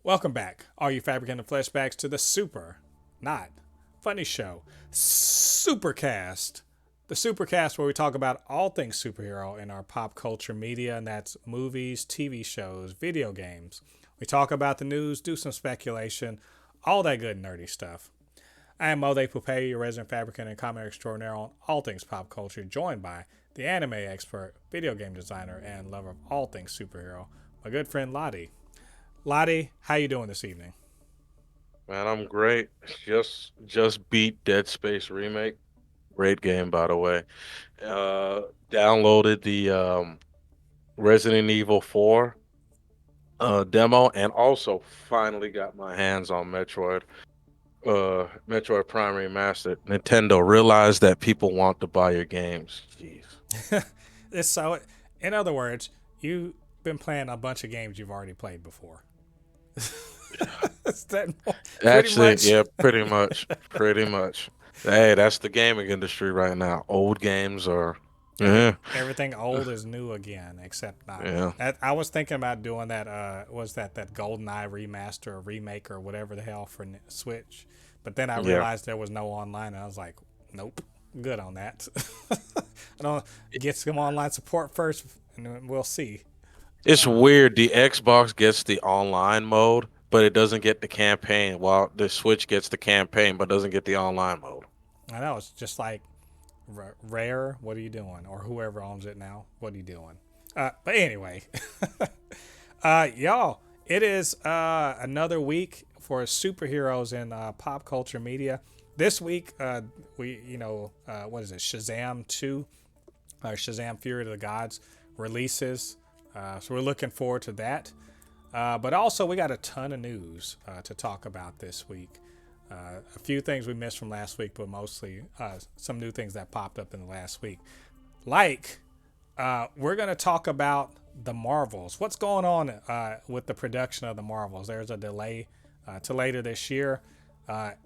Welcome back, all you Fabricants and Fleshbags, to the super, not funny show, Supercast. The Supercast, where we talk about all things superhero in our pop culture media, and that's movies, TV shows, video games. We talk about the news, do some speculation, all that good nerdy stuff. I am Mode Poupée, your resident fabricant and comic extraordinaire on all things pop culture, joined by the anime expert, video game designer, and lover of all things superhero, my good friend LADI. LADI, how you doing this evening? Man, I'm great. Just beat Dead Space remake. Great game, by the way. Uh, Downloaded the Resident Evil 4 demo, and also finally got my hands on Metroid Prime Remastered. Nintendo realized that people want to buy your games. Jeez. It's so, in other words, you've been playing a bunch of games you've already played before. Is that pretty Actually, much? yeah, pretty much, pretty much. Hey, that's the gaming industry right now. Old games are, yeah, Everything old is new again, except not. yeah, I was thinking about doing that. Was that GoldenEye remaster or remake or whatever the hell for Switch? But then I yeah. realized there was no online, and I was like, nope, good on that. I don't get some online support first, and then we'll see. It's weird. The Xbox gets the online mode, but it doesn't get the campaign, while the Switch gets the campaign but doesn't get the online mode. I know it's just like Rare. What are you doing? Or whoever owns it now. What are you doing? But anyway, y'all, it is another week for superheroes in pop culture media. This week, what is it? Shazam 2, Shazam Fury of the Gods releases. So we're looking forward to that. But also, we got a ton of news to talk about this week. A few things we missed from last week, but mostly some new things that popped up in the last week. Like, we're going to talk about the Marvels. What's going on with the production of the Marvels? There's a delay to later this year.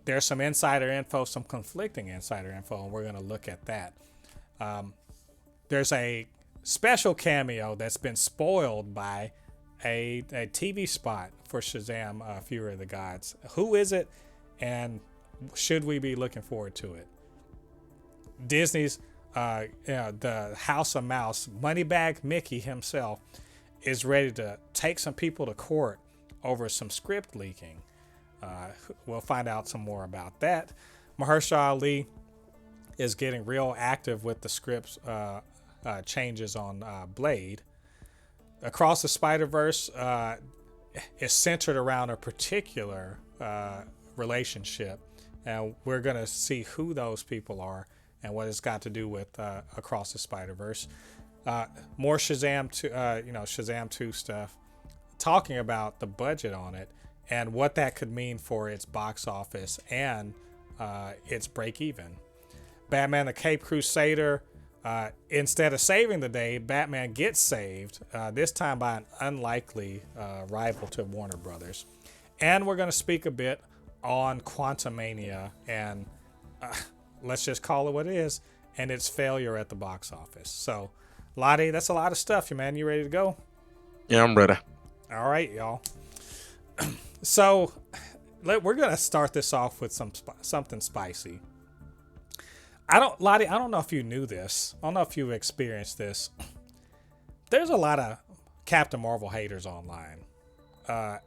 There's some insider info, some conflicting insider info, and we're going to look at that. There's a special cameo that's been spoiled by a TV spot for Shazam Fury of the Gods. Who is it, and should we be looking forward to it? Disney's the House of Mouse, Moneybag Mickey himself, is ready to take some people to court over some script leaking. We'll find out some more about that. Mahershala Ali is getting real active with the scripts changes on Blade. Across the Spider-Verse is centered around a particular relationship, and we're going to see who those people are and what it's got to do with Across the Spider-Verse. More Shazam 2, Shazam 2 stuff, talking about the budget on it and what that could mean for its box office and its break even. Batman the Cape Crusader, instead of saving the day, Batman gets saved, this time by an unlikely rival to Warner Brothers. And we're going to speak a bit on Quantumania and let's just call it what it is, and its failure at the box office. So, Lottie, that's a lot of stuff, man. You ready to go? Yeah, I'm ready. All right, y'all. So, we're going to start this off with something spicy. Lottie, I don't know if you knew this. I don't know if you experienced this. There's a lot of Captain Marvel haters online. Uh,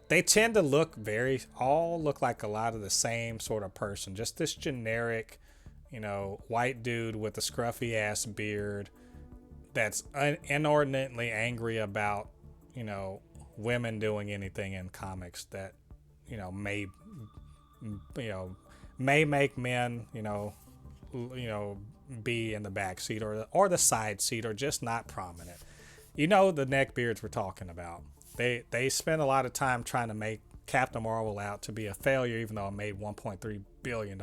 they tend to all look like a lot of the same sort of person. Just this generic, white dude with a scruffy ass beard that's inordinately angry about, women doing anything in comics that, may, may make men, be in the back seat or the side seat or just not prominent. The neckbeards we're talking about. They spend a lot of time trying to make Captain Marvel out to be a failure, even though it made $1.3 billion,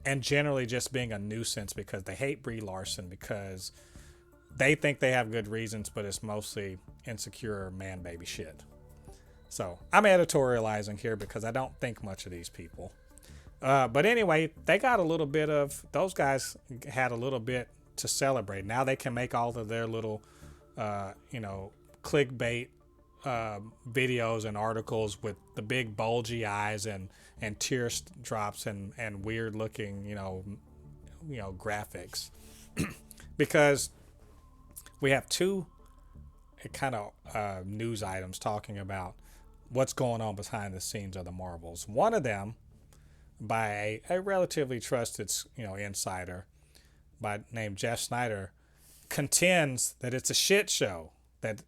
and generally just being a nuisance because they hate Brie Larson because they think they have good reasons, but it's mostly insecure man baby shit. So I'm editorializing here because I don't think much of these people. But anyway, those guys had a little bit to celebrate. Now they can make all of their little, clickbait videos and articles with the big bulgy eyes and tear drops and weird looking graphics because we have two kind of news items talking about what's going on behind the scenes of the Marvels. One of them by a relatively trusted insider by named Jeff Snyder contends that it's a shit show, that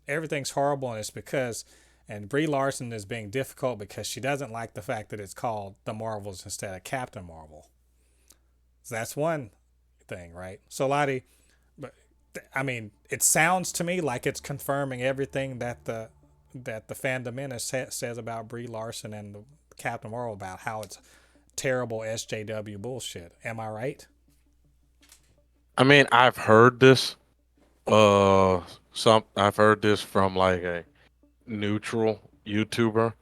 everything's horrible, and it's because and Brie Larson is being difficult because she doesn't like the fact that it's called The Marvels instead of Captain Marvel. So that's one thing, right? So LADI, but I mean, it sounds to me like it's confirming everything that the fandom menace says about Brie Larson and the Captain Marvel about how it's terrible SJW bullshit. Am I right? I mean, I've heard this. I've heard this from like a neutral YouTuber,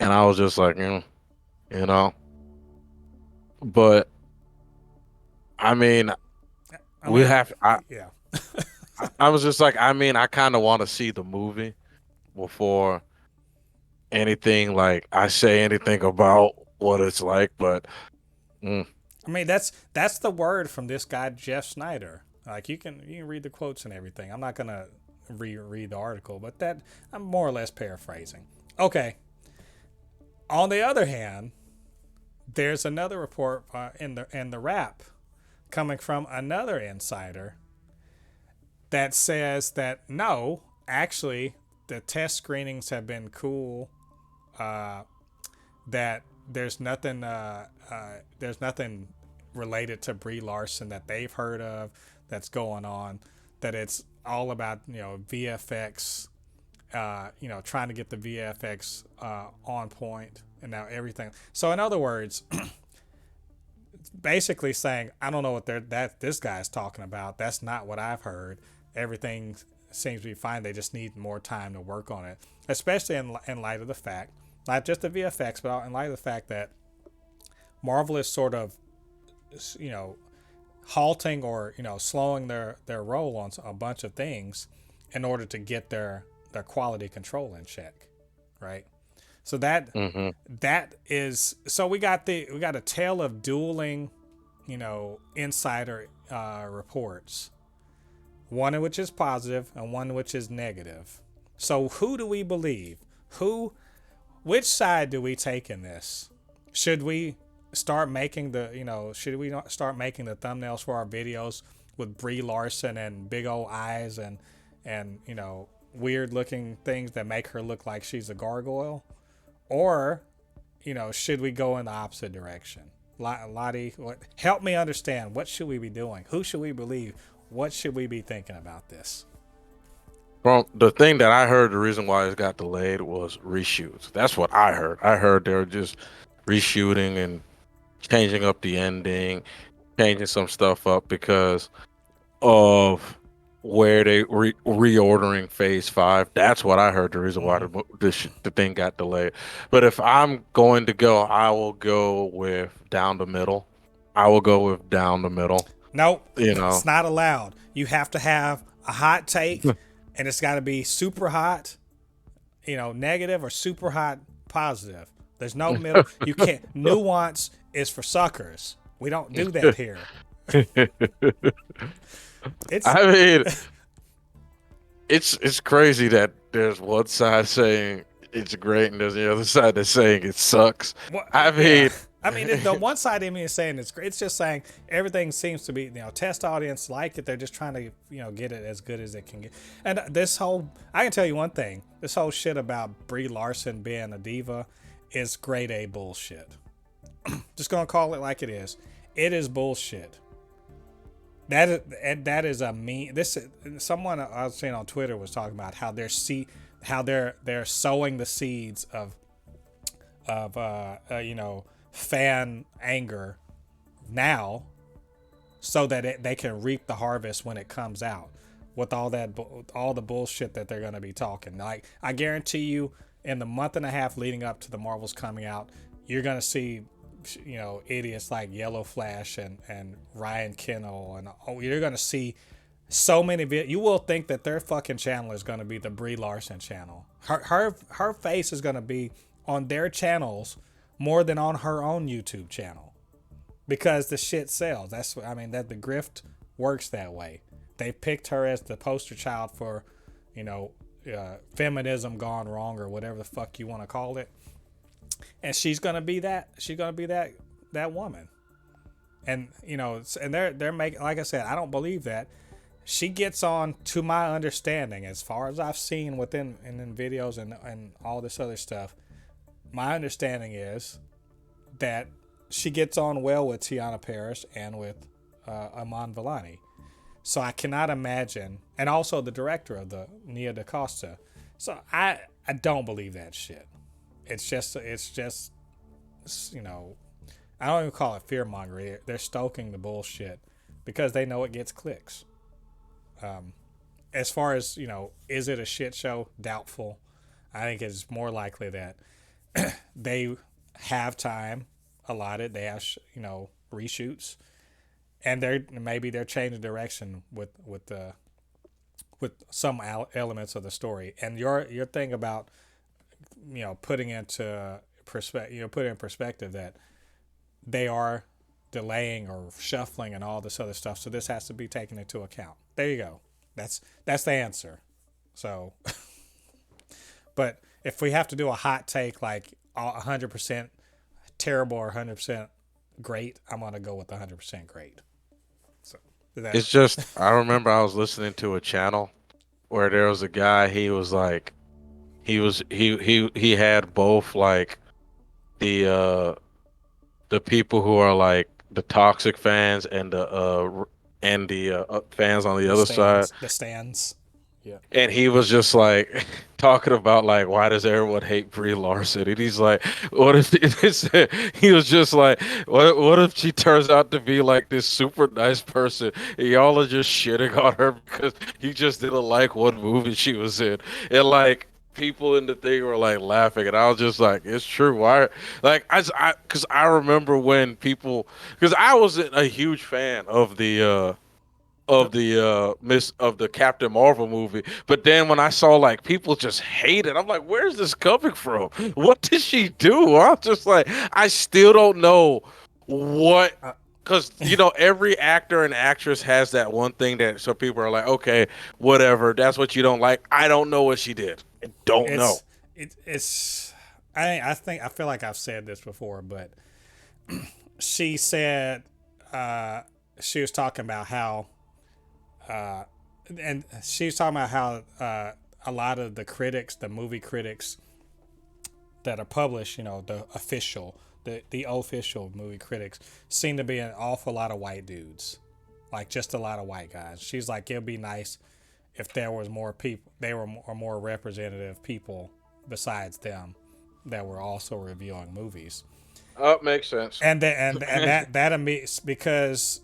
and I was just like, you know. But I mean, I we mean, have. yeah. I was just like, I mean, I kind of want to see the movie before anything like I say anything about what it's like. But mm, I mean, that's the word from this guy Jeff Snyder. Like you can read the quotes and everything. I'm not gonna reread the article, but that I'm more or less paraphrasing. Okay. On the other hand, there's another report in the wrap coming from another insider that says that no, actually, the test screenings have been cool. Uh, that there's nothing related to Brie Larson that they've heard of that's going on. That it's all about VFX, trying to get the VFX on point and now everything. So in other words, basically saying I don't know what this guy's talking about. That's not what I've heard. Everything seems to be fine. They just need more time to work on it, especially in light of the fact, not just the VFX, but in light of the fact that Marvel is sort of, halting or slowing their roll on a bunch of things in order to get their quality control in check, right? So hmm that is so we got a tale of dueling, insider reports. One of which is positive and one which is negative. So who do we believe? Which side do we take in this? Should we start making should we not start making the thumbnails for our videos with Brie Larson and big old eyes and weird looking things that make her look like she's a gargoyle? Or, should we go in the opposite direction? LADI, help me understand. What should we be doing? Who should we believe? What should we be thinking about this? From the thing that I heard, the reason why it got delayed was reshoots. That's what I heard. I heard they were just reshooting and changing up the ending, changing some stuff up because of where they reordering phase 5. That's what I heard, the reason why Mm-hmm. the thing got delayed. But if I'm going to go, I will go with down the middle. I will go with down the middle, Nope, you it's know. not allowed. You have to have a hot take, and it's got to be super hot, negative, or super hot positive. There's no middle. You can't. Nuance is for suckers. We don't do that here. It's I mean, it's crazy that there's one side saying it's great and there's the other side that's saying it sucks. what, I yeah. mean, I mean, the one side of me is saying it's great. It's just saying everything seems to be, test audience like it. They're just trying to, get it as good as it can get. And I can tell you one thing. This whole shit about Brie Larson being a diva is grade A bullshit. Just gonna call it like it is. It is bullshit. That is a mean. Someone I was seeing on Twitter was talking about how they're sowing the seeds of fan anger now, so that they can reap the harvest when it comes out with all the bullshit that they're going to be talking. Like I guarantee you, in the month and a half leading up to the Marvels coming out, you're going to see idiots like Yellow Flash and Ryan Kennel, and you're going to see so many you will think that their fucking channel is going to be the Brie Larson channel. Her face is going to be on their channels more than on her own YouTube channel because the shit sells. That's I mean that the grift works that way. They picked her as the poster child for, you know, feminism gone wrong or whatever the fuck you want to call it. And she's going to be that. She's going to be that woman. And you know, and they're making, like I said, I don't believe that. She gets on, to my understanding, as far as I've seen within and in videos and all this other stuff, my understanding is that she gets on well with Tiana Paris and with Iman Vellani. So I cannot imagine, and also the director of the Nia DaCosta. So I don't believe that shit. It's just you know, I don't even call it fear mongering. They're stoking the bullshit because they know it gets clicks. As far as, you know, is it a shit show? Doubtful. I think it's more likely that they have time allotted. They have, you know, reshoots, and they're changing direction with some elements of the story. And your thing about, you know, putting in perspective that they are delaying or shuffling and all this other stuff. So this has to be taken into account. There you go. That's the answer. So, but if we have to do a hot take, like 100% terrible or 100% great, I'm going to go with 100% great. So It's just I remember I was listening to a channel where there was a guy. He was like, he had both like the the people who are like the toxic fans and the fans on the other side. the stands. Yeah. And he was just like talking about like why does everyone hate Brie Larson? And he's like, what if he was just like, what if she turns out to be like this super nice person and y'all are just shitting on her because you just didn't like one movie she was in? And like people in the thing were like laughing and I was just like, it's true. Why? Like because I remember when people, because I wasn't a huge fan of the Captain Marvel movie. But then when I saw like people just hate it, I'm like, where's this coming from? What did she do? I'm just like, I still don't know what, because you know every actor and actress has that one thing that some people are like, okay, whatever, that's what you don't like. I don't know what she did. I don't know. It's I feel like I've said this before, but she said she was talking about how and she was talking about how a lot of the critics, the movie critics that are published, you know, the official movie critics, seem to be an awful lot of white dudes, like just a lot of white guys. She's like, it'd be nice if there was more people, they were more representative people besides them that were also reviewing movies. Oh, makes sense. And that because,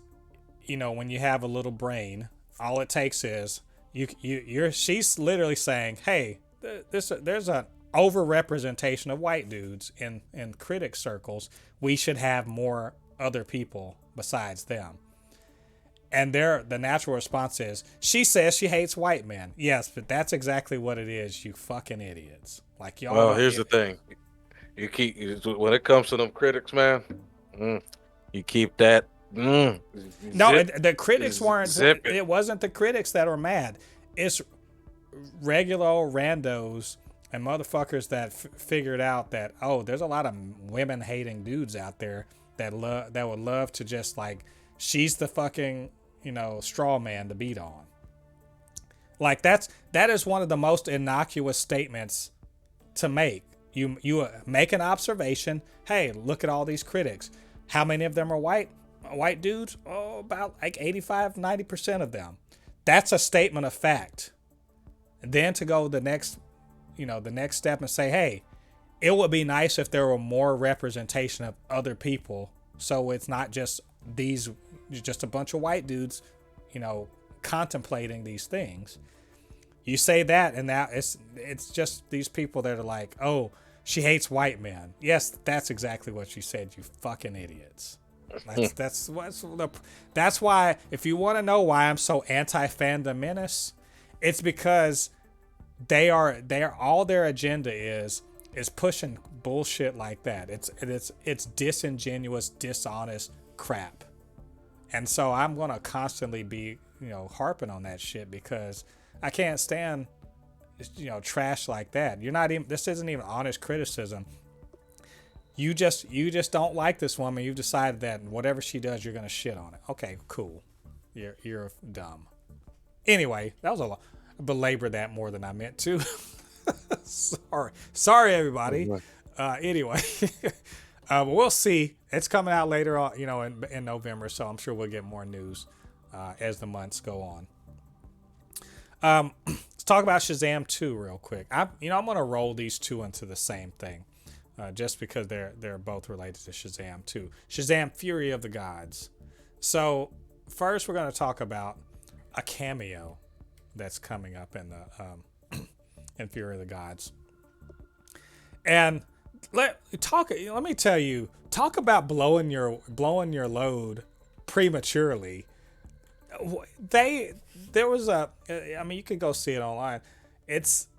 you know, when you have a little brain, all it takes is she's literally saying, hey, there's an overrepresentation of white dudes in critic circles. We should have more other people besides them. And the natural response is, she says she hates white men. Yes, but that's exactly what it is, you fucking idiots. Like y'all. Well, here's the thing. When it comes to them critics, man, you keep that. No, the critics weren't. Zip it wasn't the critics that were mad. It's regular old randos and motherfuckers that figured out that, oh, there's a lot of women hating dudes out there that would love to just like, she's the fucking, you know, straw man to beat on. Like that is one of the most innocuous statements to make. You make an observation. Hey, look at all these critics. How many of them are white dudes? Oh, about like 85-90% of them. That's a statement of fact. And then to go the next step and say, hey, it would be nice if there were more representation of other people, so it's not just a bunch of white dudes, you know, contemplating these things. You say that, and now it's just these people that are like, oh, she hates white men. Yes, that's exactly what she said, you fucking idiots. That's why, if you want to know why I'm so anti-fandom menace, it's because they are all their agenda is pushing bullshit like that. It's disingenuous, dishonest crap. And so I'm going to constantly be, harping on that shit because I can't stand, trash like that. This isn't even honest criticism. You just don't like this woman. You've decided that whatever she does, you're going to shit on it. Okay, cool. You're dumb. Anyway, that was a lot. Belabor that more than I meant to. Sorry everybody. Anyway, but we'll see. It's coming out later on, in November, so I'm sure we'll get more news as the months go on. Let's talk about Shazam 2 real quick. I'm going to roll these two into the same thing, just because they're both related to Shazam 2. Shazam: Fury of the Gods. So first, we're going to talk about a cameo that's coming up in the in Fury of the Gods. And let me tell you, talk about blowing your load prematurely. There was you can go see it online. It's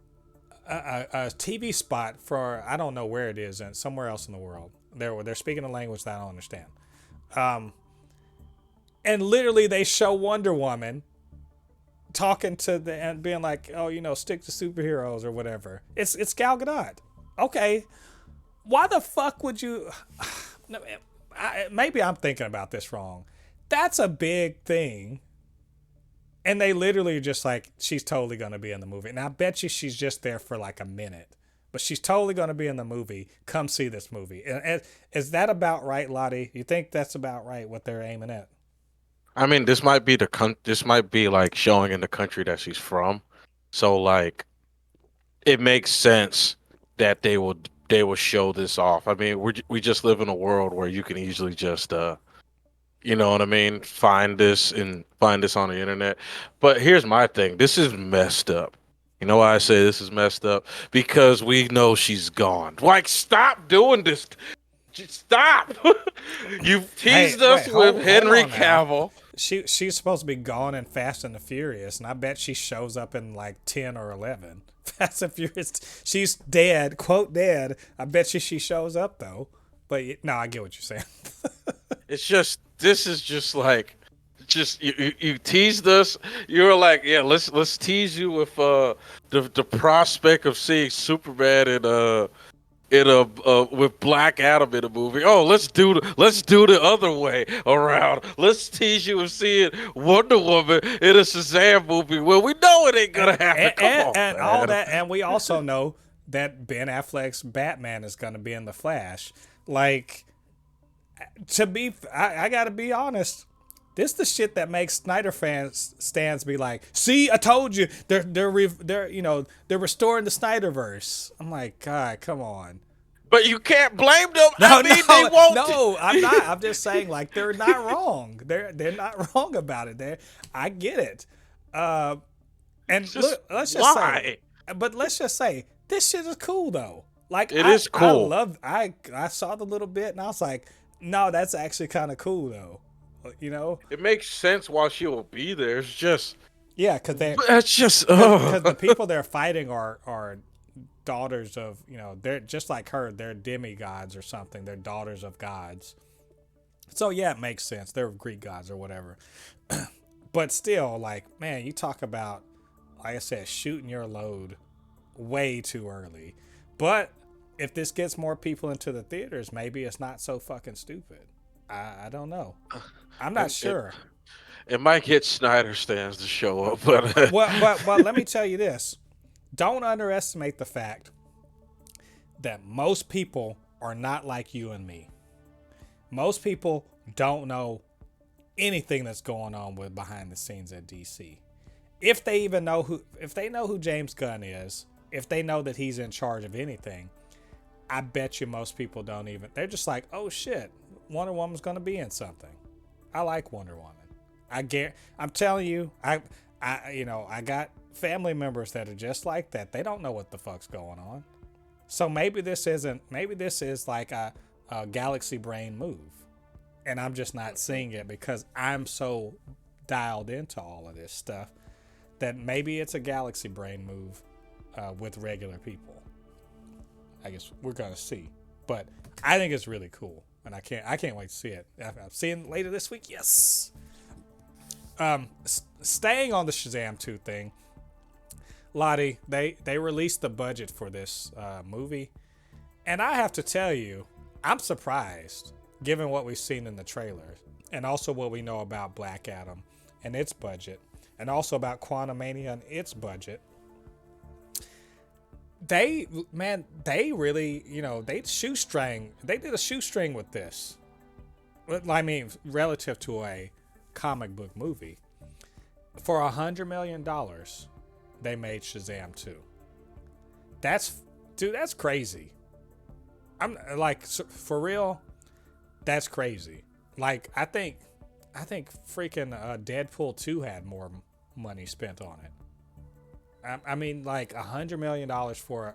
a TV spot for, I don't know where it is, and somewhere else in the world. They're speaking a language that I don't understand. And literally they show Wonder Woman talking to and being like, oh, stick to superheroes or whatever. It's Gal Gadot. Okay, why the fuck would you? Maybe I'm thinking about this wrong. That's a big thing. And they literally are just like, she's totally going to be in the movie. And I bet you she's just there for like a minute. But she's totally going to be in the movie. Come see this movie. And is that about right, LADI? You think that's about right, what they're aiming at? I mean, this might be like showing in the country that she's from. So like, it makes sense that they will show this off. I mean, we just live in a world where you can easily just you know what I mean, find this on the internet. But here's my thing. This is messed up. You know why I say this is messed up? Because we know she's gone. Like, stop doing this. Just stop. You've teased us with Henry Cavill. She's supposed to be gone in Fast and the Furious, and I bet she shows up in like 10 or 11. Fast and Furious. She's dead, quote dead. I bet she shows up though. But no, I get what you're saying. It's just, this is just like, you teased us. You were like, yeah, let's tease you with the prospect of seeing Superman with Black Adam in a movie. Oh, let's do the other way around. Let's tease you with seeing Wonder Woman in a Shazam movie. Well, we know it ain't gonna happen. Come on, man. All that, and we also know that Ben Affleck's Batman is gonna be in the Flash. Like, I gotta be honest. This is the shit that makes Snyder stands be like, see, I told you, they're restoring the Snyderverse. I'm like, God, come on. But you can't blame them. They won't. No, I'm not. I'm just saying, like, they're not wrong. They're not wrong about it. I get it. And look, let's just say this shit is cool though. Like, it is cool. I saw the little bit and I was like, no, that's actually kind of cool though. It makes sense why she will be there. It's just, yeah, because the people they're fighting are daughters of, they're just like her. They're demigods or something. They're daughters of gods. So yeah, it makes sense. They're Greek gods or whatever. But still, like, man, you talk about, like I said, shooting your load way too early. But if this gets more people into the theaters, maybe it's not so fucking stupid. I don't know. I'm not sure. It might get Snyder stands to show up, but well, let me tell you this: don't underestimate the fact that most people are not like you and me. Most people don't know anything that's going on with behind the scenes at DC. If they know who James Gunn is, if they know that he's in charge of anything, I bet you most people don't even. They're just like, oh shit, Wonder Woman's gonna be in something. I like Wonder Woman. I'm telling you, I got family members that are just like that. They don't know what the fuck's going on. So maybe this is like a galaxy brain move. and I'm just not seeing it because I'm so dialed into all of this stuff that maybe it's a galaxy brain move with regular people. I guess we're gonna see, but I think it's really cool, and I can't wait to see it. I'm seeing it later this week. Yes. Staying on the Shazam 2 thing, LADI, they released the budget for this movie, and I have to tell you, I'm surprised given what we've seen in the trailer, and also what we know about Black Adam and its budget, and also about Quantumania and its budget. They really, they did a shoestring with this. I mean, relative to a comic book movie. For $100 million, they made Shazam 2. That's crazy. I'm like, for real, that's crazy. Like, I think freaking Deadpool 2 had more money spent on it. I mean, like $100 million for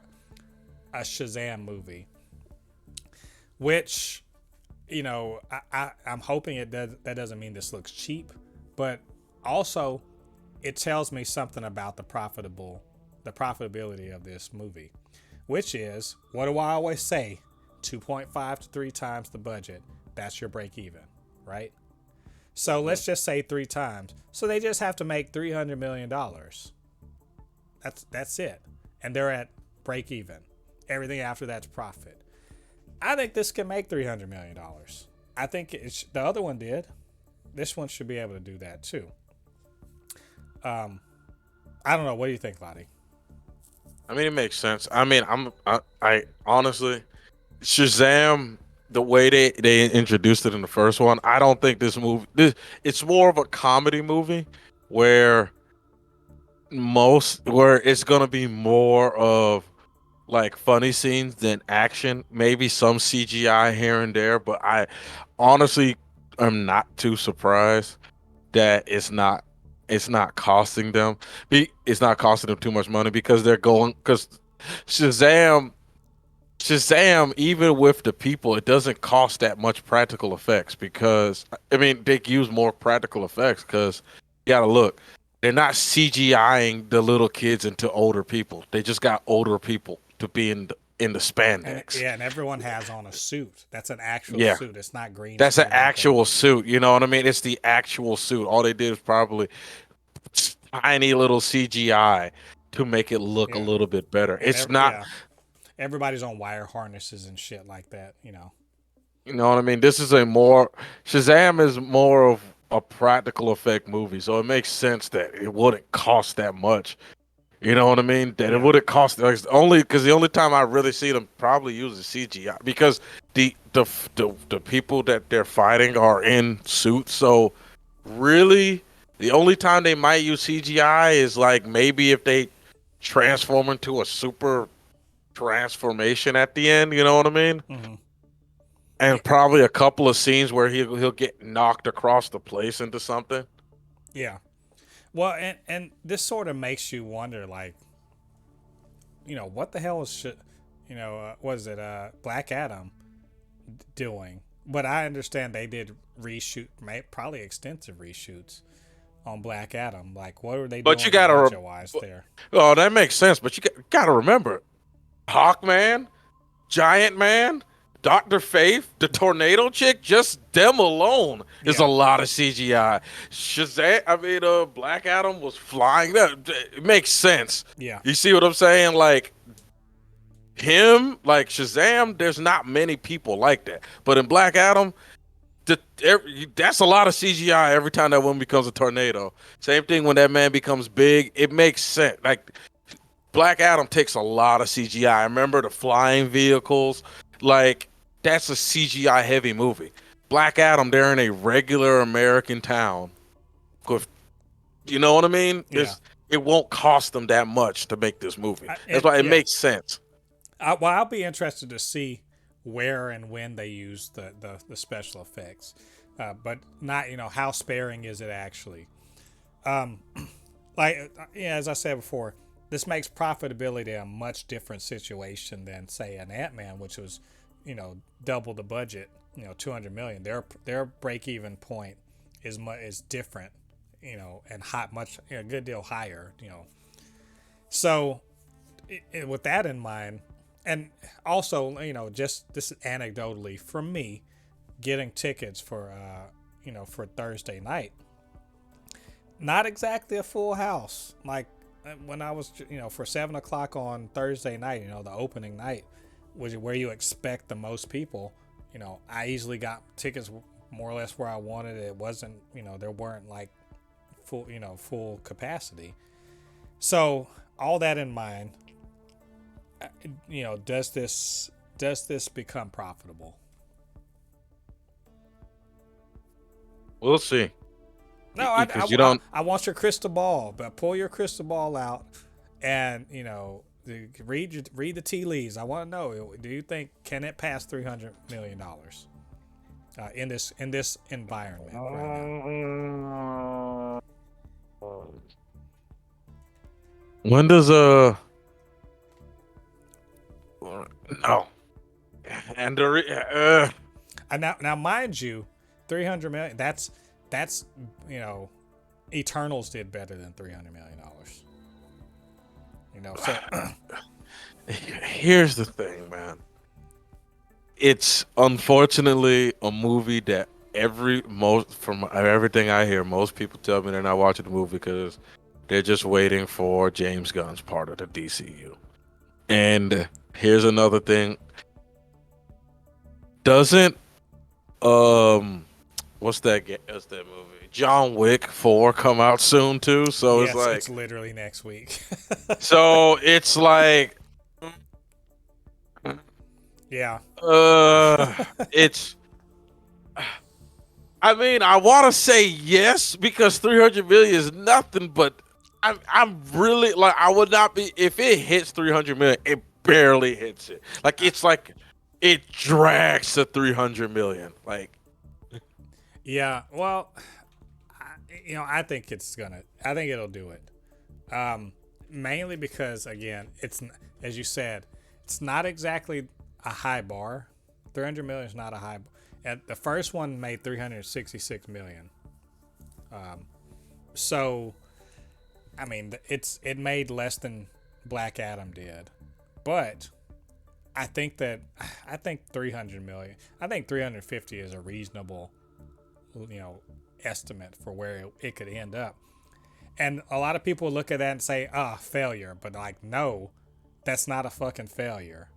a Shazam movie, which, I'm hoping that doesn't mean this looks cheap, but also it tells me something about the profitability of this movie, which is, what do I always say? 2.5 to 3 times the budget. That's your break even, right? So let's just say 3 times. So they just have to make $300 million. That's it. And they're at break even. Everything after that's profit. I think this can make $300 million. I think the other one did. This one should be able to do that too. I don't know. What do you think, LADI? I mean, it makes sense. I mean, I honestly, Shazam, the way they introduced it in the first one, I don't think it's more of a comedy movie where it's gonna be more of like funny scenes than action, maybe some CGI here and there, but I honestly am not too surprised that it's not costing them it's not costing them too much money because because Shazam even with the people, it doesn't cost that much practical effects because I mean they use more practical effects because you gotta look, they're not CGIing the little kids into older people. They just got older people to be in the spandex. And everyone has on a suit. That's an actual Yeah. suit. It's not green That's an screen like actual suit. You know what I mean? It's the actual suit. All they did is probably tiny little CGI to make it look a yeah. little bit better. And It's not, everybody's on wire harnesses and shit like that. you know what I mean? Shazam is more of a practical effect movie, so it makes sense that it wouldn't cost that much. You know what I mean? That it wouldn't cost, like, only because the only time I really see them probably use is CGI because the people that they're fighting are in suits. So really, the only time they might use CGI is like maybe if they transform into a super transformation at the end. You know what I mean? Mm-hmm. And probably a couple of scenes where he'll get knocked across the place into something. Yeah. Well, and this sort of makes you wonder, like, what the hell is was it Black Adam doing? But I understand they did probably extensive reshoots on Black Adam. Like, what were they doing But you gotta, budget-wise there? oh, that makes sense. But you gotta remember, Hawkman, Giant Man, Dr. Faith, the tornado chick, just them alone is a lot of CGI. Shazam, I mean, Black Adam was flying. It makes sense. Yeah. You see what I'm saying? Like him, like Shazam, there's not many people like that. But in Black Adam, that's a lot of CGI every time that one becomes a tornado. Same thing when that man becomes big. It makes sense. Like Black Adam takes a lot of CGI. Remember the flying vehicles? Like, that's a CGI heavy movie. Black Adam, they're in a regular American town. You know what I mean? Yeah. It won't cost them that much to make this movie. That's why it makes sense. I'll be interested to see where and when they use the special effects, but not how sparing is it actually. As I said before, this makes profitability a much different situation than say an Ant-Man, which was double the budget 200 million. Their break even point is different, and hot much a good deal higher. So with that in mind, and also just this is anecdotally from me getting tickets for Thursday night. Not exactly a full house. Like when I was, for 7 o'clock on Thursday night, the opening night, which is where you expect the most people. I easily got tickets more or less where I wanted it. It wasn't, there weren't like full capacity. So all that in mind, does this become profitable? We'll see. No, I, Because you I, don't. I want your crystal ball, but pull your crystal ball out and, read the tea leaves. I want to know, do you think, can it pass $300 million in this environment right now? When does no, and Now, mind you, 300 million. That's Eternals did better than $300 million. So here's the thing, man. It's unfortunately a movie that from everything I hear, most people tell me they're not watching the movie because they're just waiting for James Gunn's part of the DCU. And here's another thing. Doesn't what's that movie? John Wick 4 come out soon too, so it's yes, like it's literally next week. so it's like Yeah. it's I mean, I want to say yes because 300 million is nothing, but I'm really like I would not be if it hits 300 million, it barely hits it. Like it's like it drags to 300 million. Like Yeah. Well, I think I think it'll do it. Mainly because again, it's as you said, it's not exactly a high bar. 300 million is not a high bar. And the first one made 366 million. So I mean, it made less than Black Adam did, but I think 300 million. I think 350 is a reasonable, you know, estimate for where it could end up. And a lot of people look at that and say, failure. But like, no, that's not a fucking failure.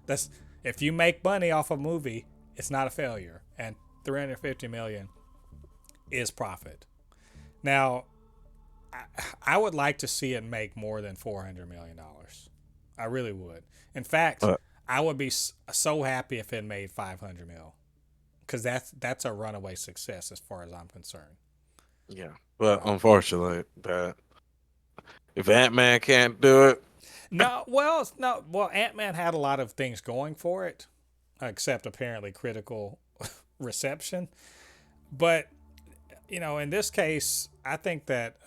That's if you make money off a movie, it's not a failure. And 350 million is profit. Now, I would like to see it make more than $400 million. I really would. In fact, uh, I would be so happy if it made 500 mil, because that's a runaway success as far as I'm concerned. yeah, but Um, unfortunately, that if Ant-Man can't do it, no. Well, Ant-Man had a lot of things going for it, except apparently critical reception. But in this case, I think that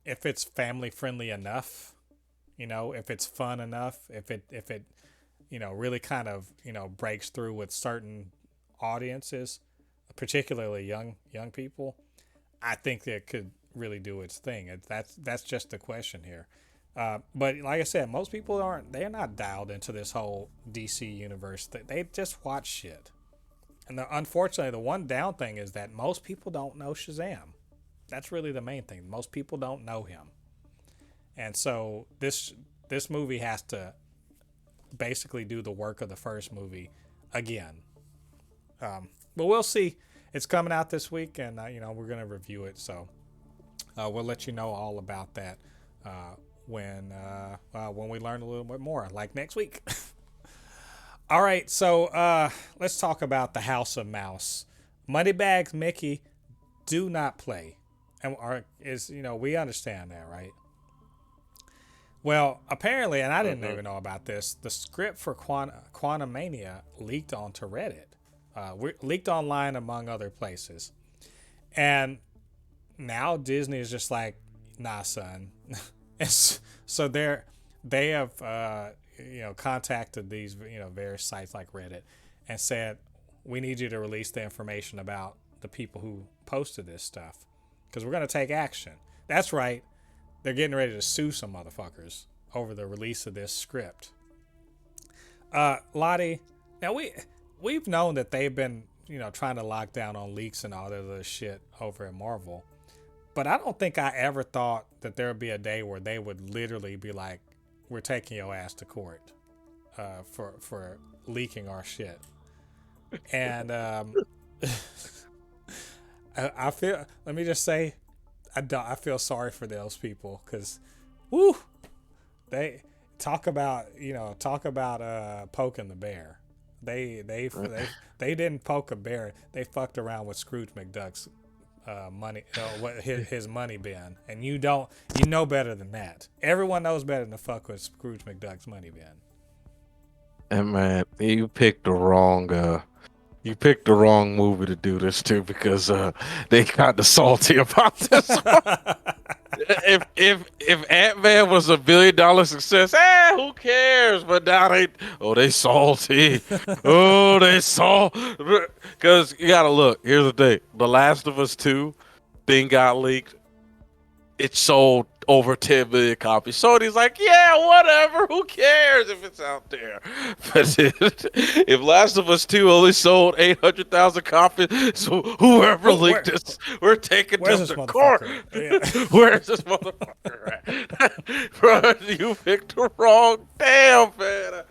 if it's family friendly enough, if it's fun enough, if it really kind of breaks through with certain audiences, particularly young people, I think that it could really do its thing. That's just the question here. But like I said, most people they're not dialed into this whole DC universe. They just watch shit. And unfortunately, the one down thing is that most people don't know Shazam. That's really the main thing. Most people don't know him, and so this movie has to basically do the work of the first movie again. But we'll see. It's coming out this week, and we're gonna review it. So we'll let you know all about that when we learn a little bit more, like next week. All right, so let's talk about the House of Mouse. Moneybags Mickey do not play, and we understand that, right? Well, apparently, and I didn't even know about this, the script for Quantumania leaked onto Reddit, leaked online among other places, and now Disney is just like, nah, son. So they have contacted these various sites like Reddit and said, we need you to release the information about the people who posted this stuff because we're going to take action. That's right. They're getting ready to sue some motherfuckers over the release of this script. LADI, now we've known that they've been, trying to lock down on leaks and all that other shit over at Marvel. But I don't think I ever thought that there would be a day where they would literally be like, we're taking your ass to court for leaking our shit. And I feel, let me just say, I feel sorry for those people because, woo, they talk about poking the bear. They didn't poke a bear. They fucked around with Scrooge McDuck's money, what his money bin, and you know better than that. Everyone knows better than to fuck with Scrooge McDuck's money bin. And man, you picked the wrong movie to do this to because they kind of salty about this one. If Ant-Man was $1 billion success, who cares? But now they salty. Oh, they salty. Because you gotta look. Here's the thing: The Last of Us 2 thing got leaked. It sold over 10 million copies. Sony's like, yeah, whatever. Who cares if it's out there? But if Last of Us 2 only sold 800,000 copies, so whoever leaked this, we're taking them to court. Yeah. Where's this motherfucker at? Bro, you picked the wrong damn, man.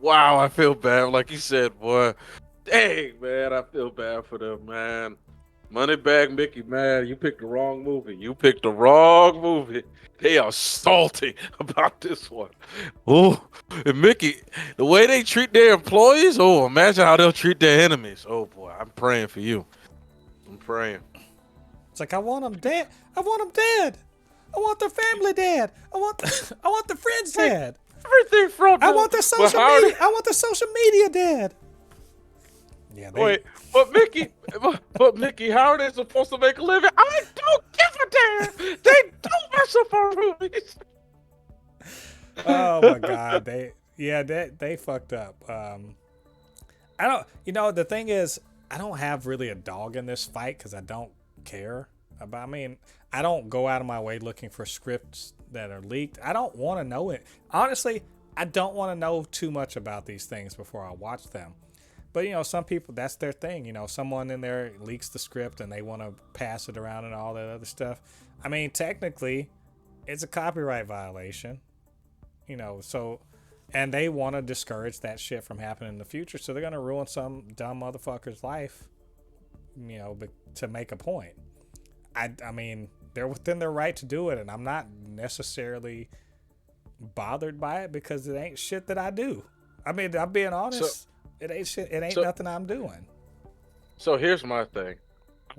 Wow, I feel bad. Like you said, boy. Dang, man, I feel bad for them, man. Moneybag Mickey, man, you picked the wrong movie. You picked the wrong movie. They are salty about this one. Oh, and Mickey, the way they treat their employees, imagine how they'll treat their enemies. Oh, boy, I'm praying for you. I'm praying. It's like, I want them dead. I want them dead. I want their family dead. I want the friends dead. Everything from them. I want their social media. I want their social media dead. Yeah, Wait, but Mickey, how are they supposed to make a living? I don't give a damn. They don't mess up our movies. Oh my god, they fucked up. I don't. The thing is, I don't have really a dog in this fight because I don't care about. I mean, I don't go out of my way looking for scripts that are leaked. I don't want to know it. Honestly, I don't want to know too much about these things before I watch them. But, some people, that's their thing. Someone in there leaks the script and they want to pass it around and all that other stuff. I mean, technically, it's a copyright violation. So, and they want to discourage that shit from happening in the future. So they're going to ruin some dumb motherfucker's life, to make a point. I mean, they're within their right to do it. And I'm not necessarily bothered by it because it ain't shit that I do. I mean, I'm being honest. It ain't shit. It ain't nothing I'm doing. So here's my thing.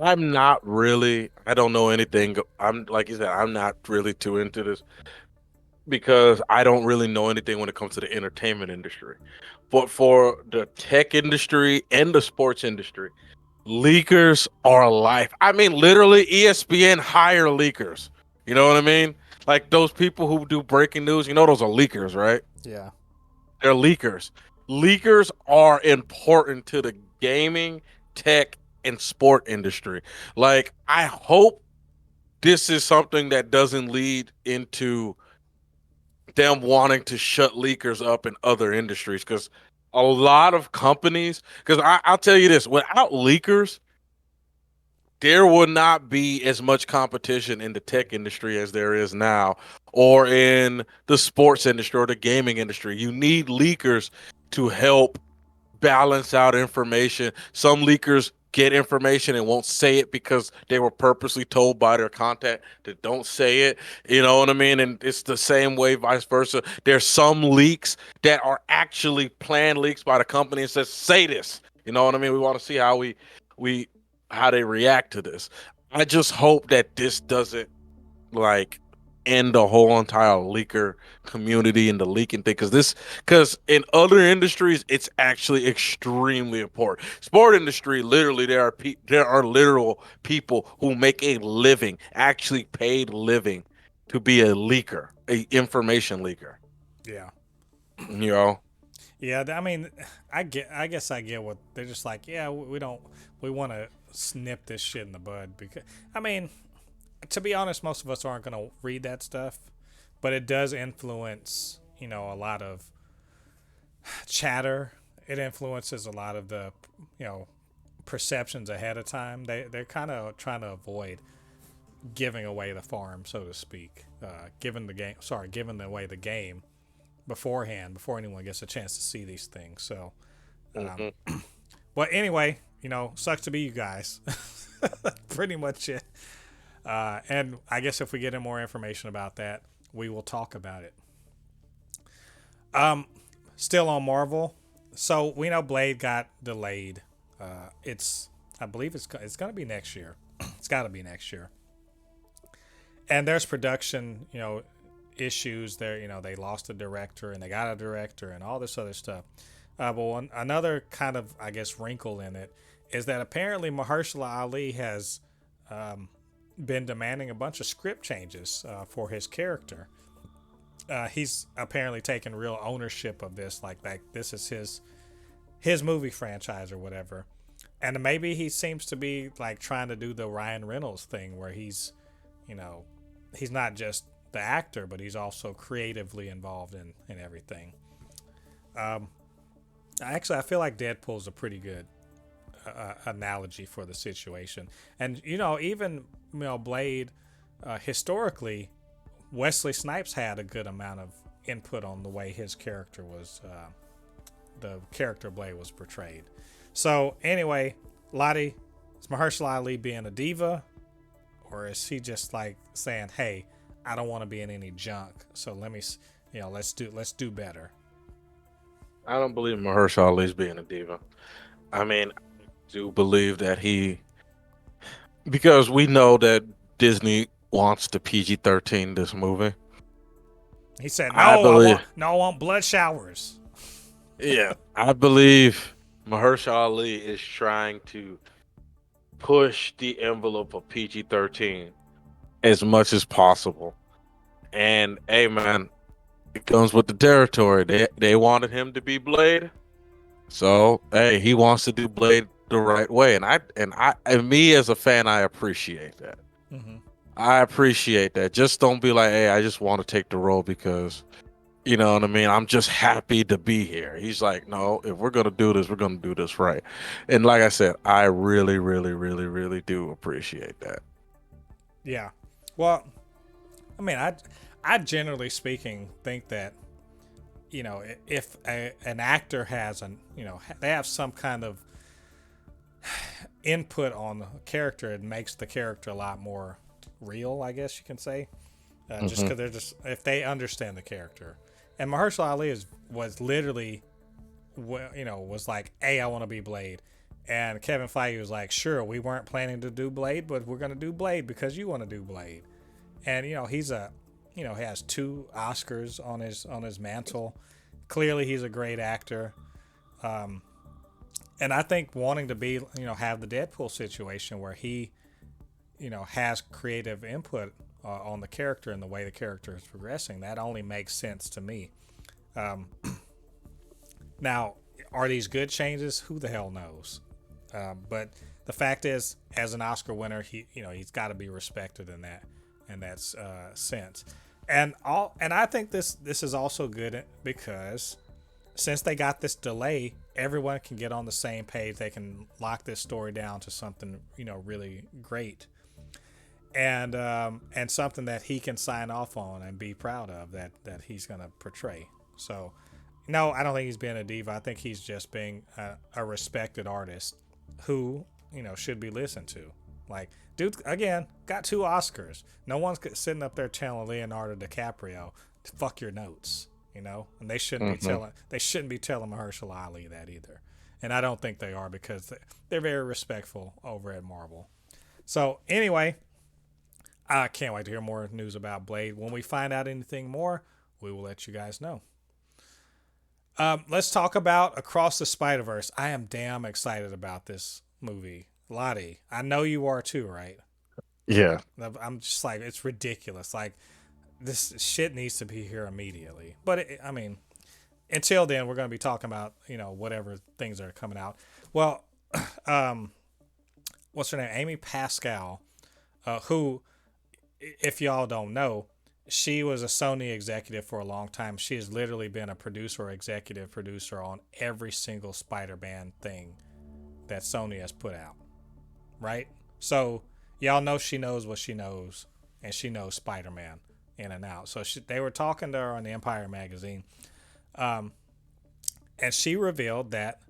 I don't know anything. I'm like you said, I'm not really too into this because I don't really know anything when it comes to the entertainment industry. But for the tech industry and the sports industry, leakers are life. I mean, literally, ESPN hire leakers. You know what I mean? Like those people who do breaking news. Those are leakers, right? Yeah. They're leakers. Leakers are important to the gaming, tech, and sport industry. Like, I hope this is something that doesn't lead into them wanting to shut leakers up in other industries. Because a lot of companies, because I'll tell you this, without leakers, there will not be as much competition in the tech industry as there is now, or in the sports industry or the gaming industry. You need leakers to help balance out information. Some leakers get information and won't say it because they were purposely told by their contact that don't say it. You know what I mean? And it's the same way, vice versa. There's some leaks that are actually planned leaks by the company and says, say this. You know what I mean? We want to see how how they react to this. I just hope that this doesn't like end the whole entire leaker community and the leaking thing, because in other industries it's actually extremely important. Sport industry, literally, there are literal people who make a living, actually paid living, to be a leaker, a information leaker. Yeah. You know. Yeah, I mean, I guess I get what they're just like. Yeah, we don't, we want to snip this shit in the bud because, I mean, to be honest, most of us aren't gonna read that stuff, but it does influence, a lot of chatter. It influences a lot of the, you know, perceptions ahead of time. They're kind of trying to avoid giving away the farm, so to speak. Giving away the game beforehand, before anyone gets a chance to see these things. So, Hmm. well, anyway, sucks to be you guys. Pretty much it. And I guess if we get in more information about that, we will talk about it. Still on Marvel. So we know Blade got delayed. I believe it's gonna be next year. It's got to be next year. And there's production, issues there. They lost a director and they got a director and all this other stuff. But another kind of, I guess, wrinkle in it is that apparently Mahershala Ali has been demanding a bunch of script changes for his character. He's apparently taken real ownership of this, like this is his movie franchise or whatever. And maybe he seems to be like trying to do the Ryan Reynolds thing where you know, he's not just the actor, but he's also creatively involved in everything. Actually, I feel like Deadpool's a pretty good analogy for the situation. And even Blade, historically, Wesley Snipes had a good amount of input on the way his character was, the character Blade was portrayed. So anyway, Lottie, is Mahershala Ali being a diva, or is he just like saying, "Hey, I don't want to be in any junk, so let's do better." I don't believe Mahershala Ali's being a diva. I mean, I do believe that because we know that Disney wants to PG-13 this movie. He said, I "No, I believe, want no, I want blood showers." yeah, I believe Mahershala Ali is trying to push the envelope of PG-13 as much as possible. And hey, man, it comes with the territory. They wanted him to be Blade, so hey, he wants to do Blade the right way. And me as a fan, I appreciate that. Hmm. I appreciate that. Just don't be like, hey, I just want to take the role because you know what I mean. I'm just happy to be here. He's like, no, if we're gonna do this, we're gonna do this right. And like I said, I really, really, really, really do appreciate that. Yeah. Well, I mean, I generally speaking think that if an actor has they have some kind of input on the character, it makes the character a lot more real, I guess you can say. Just Hmm. because they're just if they understand the character, and Mahershala Ali was literally, was like, "Hey, I want to be Blade," and Kevin Feige was like, "Sure, we weren't planning to do Blade, but we're gonna do Blade because you want to do Blade." And he has 2 Oscars on his mantle. Clearly, he's a great actor. And I think wanting to be, have the Deadpool situation where he, has creative input on the character and the way the character is progressing, that only makes sense to me. Now, are these good changes? Who the hell knows? But the fact is, as an Oscar winner, he's got to be respected in that sense. And I think this is also good because since they got this delay, everyone can get on the same page. They can lock this story down to something really great, and something that he can sign off on and be proud of that he's gonna portray. So, no, I don't think he's being a diva. I think he's just being a respected artist who should be listened to. Like, dude, again, got 2 Oscars. No one's sitting up there telling Leonardo DiCaprio to fuck your notes, and Hmm. they shouldn't be telling Mahershala Ali that either. And I don't think they are because they're very respectful over at Marvel. So anyway, I can't wait to hear more news about Blade. When we find out anything more, we will let you guys know. Let's talk about Across the Spider Verse. I am damn excited about this movie. Lottie, I know you are too, right? Yeah. I'm just like, it's ridiculous. Like, this shit needs to be here immediately. But, I mean, until then, we're going to be talking about, whatever things are coming out. Well, um, what's her name? Amy Pascal, who, if y'all don't know, she was a Sony executive for a long time. She has literally been a producer or executive producer on every single Spider-Man thing that Sony has put out, right? So y'all know she knows what she knows, and she knows Spider-Man in and out. So they were talking to her on the Empire magazine, and she revealed that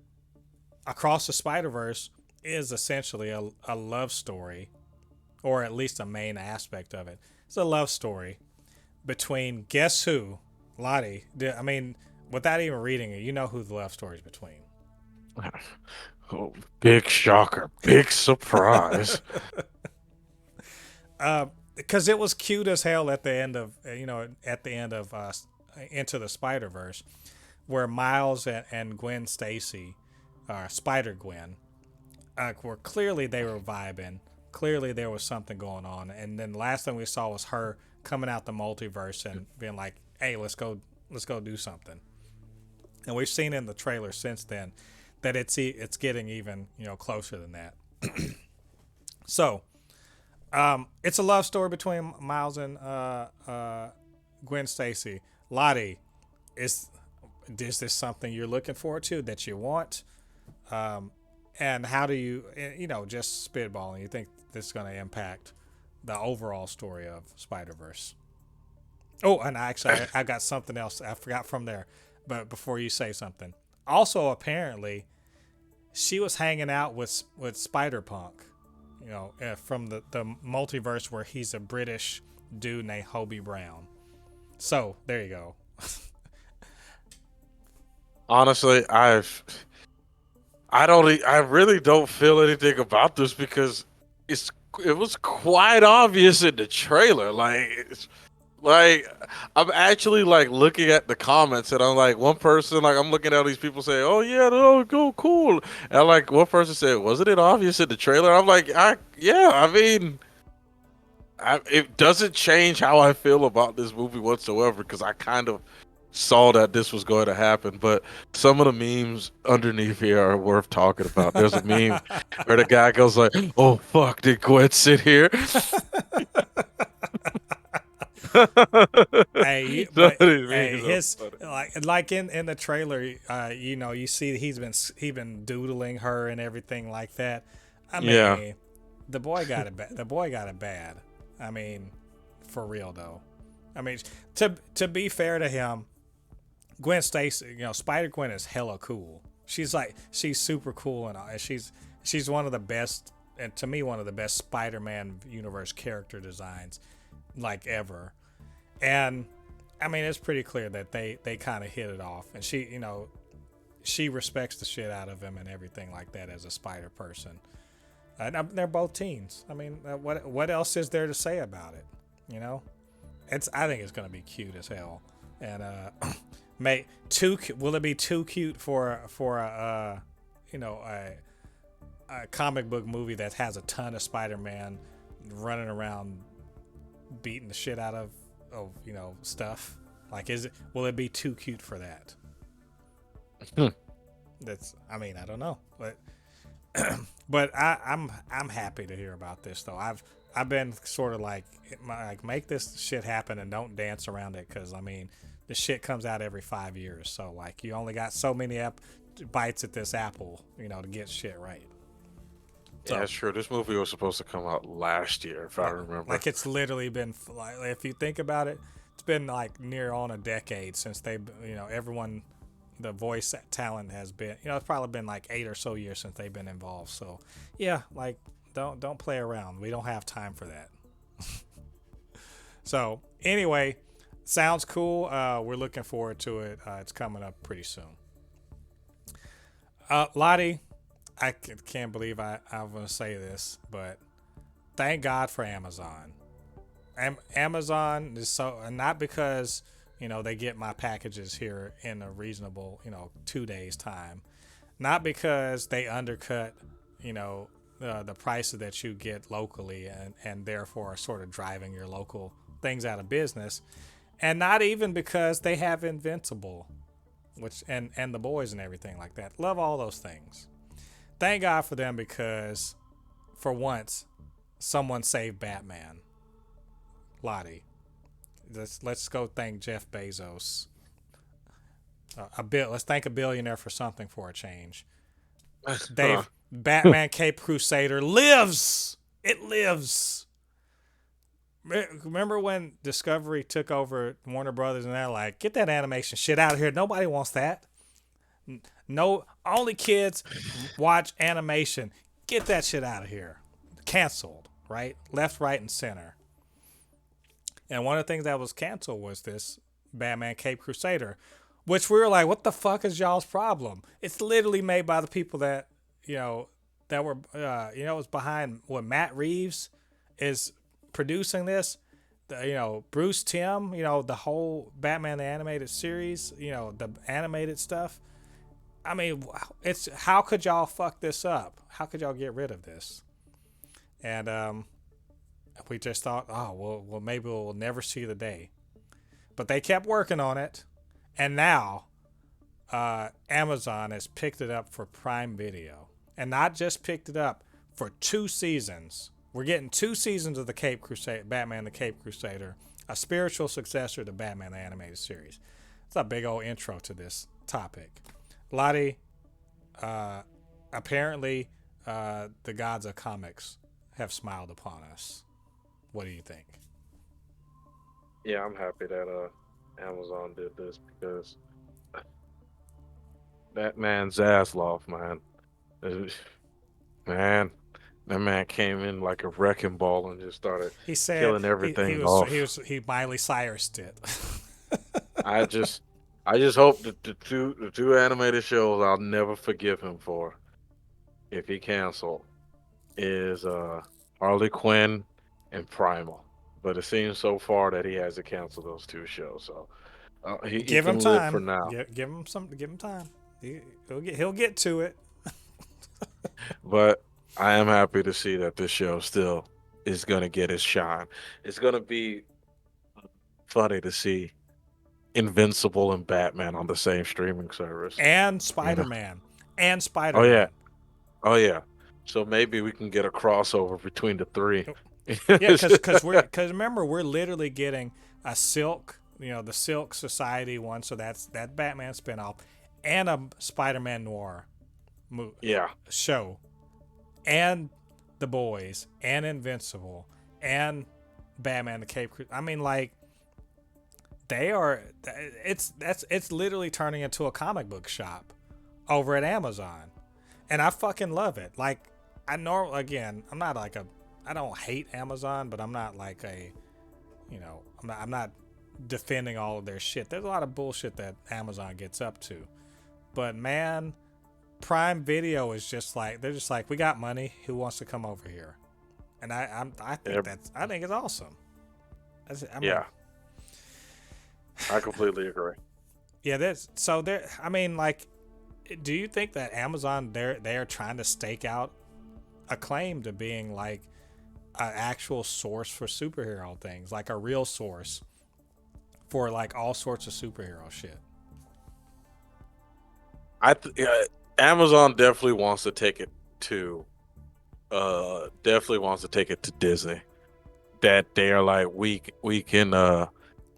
Across the Spider-Verse is essentially a love story, or at least a main aspect of it. It's a love story between, guess who? LADI. I mean, without even reading it, you know who the love story is between. Oh, big shocker, big surprise. Because it was cute as hell at the end of, Into the Spider-Verse, where Miles and Gwen Stacy, Spider Gwen, were clearly they were vibing. Clearly there was something going on, and then the last thing we saw was her coming out the multiverse and being like, "Hey, let's go do something." And we've seen in the trailer since then that it's getting even closer than that. So it's a love story between Miles and Gwen Stacy. Lottie, is this something you're looking forward to, that you want? And how do you, just spitballing, you think this is going to impact the overall story of Spider-Verse? Oh, and I got something else I forgot from there. But before you say something, also apparently, she was hanging out with Spider-Punk, from the multiverse where he's a British dude named Hobie Brown. So there you go. Honestly, I really don't feel anything about this because it was quite obvious in the trailer. Like I'm actually like looking at the comments and I'm like, one person, like, I'm looking at all these people say, "Oh yeah, no, go cool," and like one person said, "Wasn't it obvious in the trailer?" I'm like, yeah, I mean, it doesn't change how I feel about this movie whatsoever because I kind of saw that this was going to happen. But some of the memes underneath here are worth talking about. There's a meme where the guy goes like, "Oh fuck, did Gwen sit here?" Hey, Some but of these hey, memes are his funny. like in the trailer, you see he been doodling her and everything like that. I Yeah. mean, the boy got it. The boy got it bad. I mean, for real though. I mean, to be fair to him, Gwen Stacy, Spider Gwen is hella cool. She's super cool, and she's one of the best, and to me one of the best Spider-Man universe character designs like ever. And I mean, it's pretty clear that they kind of hit it off, and she respects the shit out of him and everything like that as a Spider person. And they're both teens. I mean, what else is there to say about it? I think it's gonna be cute as hell, and will it be too cute for a comic book movie that has a ton of Spider-Man running around beating the shit out of stuff? Like, will it be too cute for that? I mean, I don't know, but I'm happy to hear about this though. I've been sort of like make this shit happen and don't dance around it, because I mean, the shit comes out every 5 years, so like you only got so many bites at this apple, to get shit right. Yeah, So that's true. This movie was supposed to come out last year, if I remember. like it's literally been, like, if you think about it, it's been like near on a decade since they, everyone, the voice talent has been, it's probably been like 8 or so years since they've been involved. So yeah, like don't play around. We don't have time for that. So anyway, sounds cool. We're looking forward to it. It's coming up pretty soon. Lottie, I can't believe I'm going to say this, but thank God for Amazon. Amazon is so, not because they get my packages here in a reasonable 2 days time, not because they undercut the prices that you get locally, and therefore are sort of driving your local things out of business, and not even because they have Invincible which and the boys and everything like that. Love all those things. Thank God for them because for once someone saved Batman. LADI. Let's go thank Jeff Bezos. Let's thank a billionaire for something for a change. Dave, Batman Cape Crusader lives. It lives. Remember when Discovery took over Warner Brothers and they're like, get that animation shit out of here. Nobody wants that. No, only kids watch animation. Get that shit out of here. Canceled, right? Left, right, and center. And one of the things that was canceled was this Batman Cape Crusader, which we were like, what the fuck is y'all's problem? It's literally made by the people that, that were, was behind what Matt Reeves is producing this. Bruce Timm, the whole Batman the Animated Series, the animated stuff. I mean, it's how could y'all fuck this up? How could y'all get rid of this? And we just thought, oh, well, maybe we'll never see the day. But they kept working on it, and now Amazon has picked it up for Prime Video, and not just picked it up for 2 seasons. We're getting 2 seasons of the Cape Crusader, Batman the Cape Crusader, a spiritual successor to Batman the Animated Series. It's a big old intro to this topic. LADI, apparently, the gods of comics have smiled upon us. What do you think? Yeah, I'm happy that Amazon did this because that man Zaslav, man, man, that man came in like a wrecking ball and just started He said killing he everything was off. he Miley Cyrus'd it. I just I just hope that the two animated shows I'll never forgive him for if he canceled is Harley Quinn and Primal. But it seems so far that he hasn't canceled those 2 shows, so he Give him can live for time. now. Give him some. Give him time. He'll get to it. But I am happy to see that this show still is gonna get its shine. It's gonna be funny to see Invincible and Batman on the same streaming service. And You know? Spider-Man. And Oh yeah. Spider-Man. Oh yeah. So maybe we can get a crossover between the three. Yeah, because remember we're literally getting a Silk, the Silk Society one, so that's that Batman spinoff, and a Spider-Man noir Yeah. show, and the boys, and Invincible, and Batman the Cape Crusader. I mean, like they are. It's literally turning into a comic book shop over at Amazon, and I fucking love it. Like I'm not like I don't hate Amazon, but I'm not like I'm not defending all of their shit. There's a lot of bullshit that Amazon gets up to, but man, Prime Video is just like they're just like we got money. Who wants to come over here? And I think Yeah. I think it's awesome. Yeah. I completely agree. Yeah, that's so there. I mean, like, do you think that Amazon they are trying to stake out a claim to being like an actual source for superhero things, like a real source for like all sorts of superhero shit? Amazon definitely wants to take it to definitely wants to take it to Disney. That they are like we can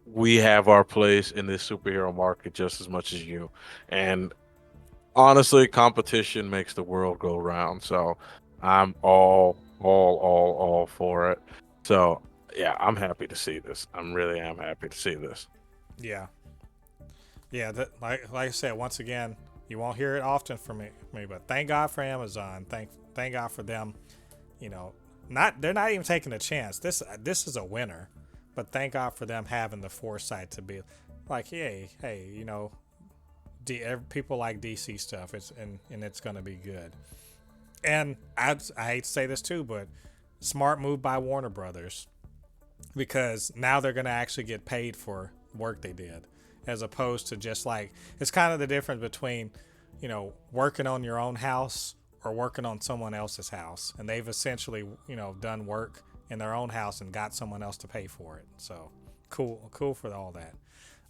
we have our place in this superhero market just as much as you. And honestly, competition makes the world go round. So I'm all for it. So yeah, I'm happy to see this. I'm really am happy to see this. Yeah, yeah. That like I said, once again, you won't hear it often from me, but thank God for Amazon. Thank God for them. They're not even taking a chance. This is a winner, but thank God for them having the foresight to be like, hey, people like DC stuff. And it's gonna be good. And I hate to say this too, but smart move by Warner Brothers, because now they're gonna actually get paid for work they did, as opposed to just like it's kind of the difference between working on your own house or working on someone else's house, and they've essentially done work in their own house and got someone else to pay for it. So cool for all that.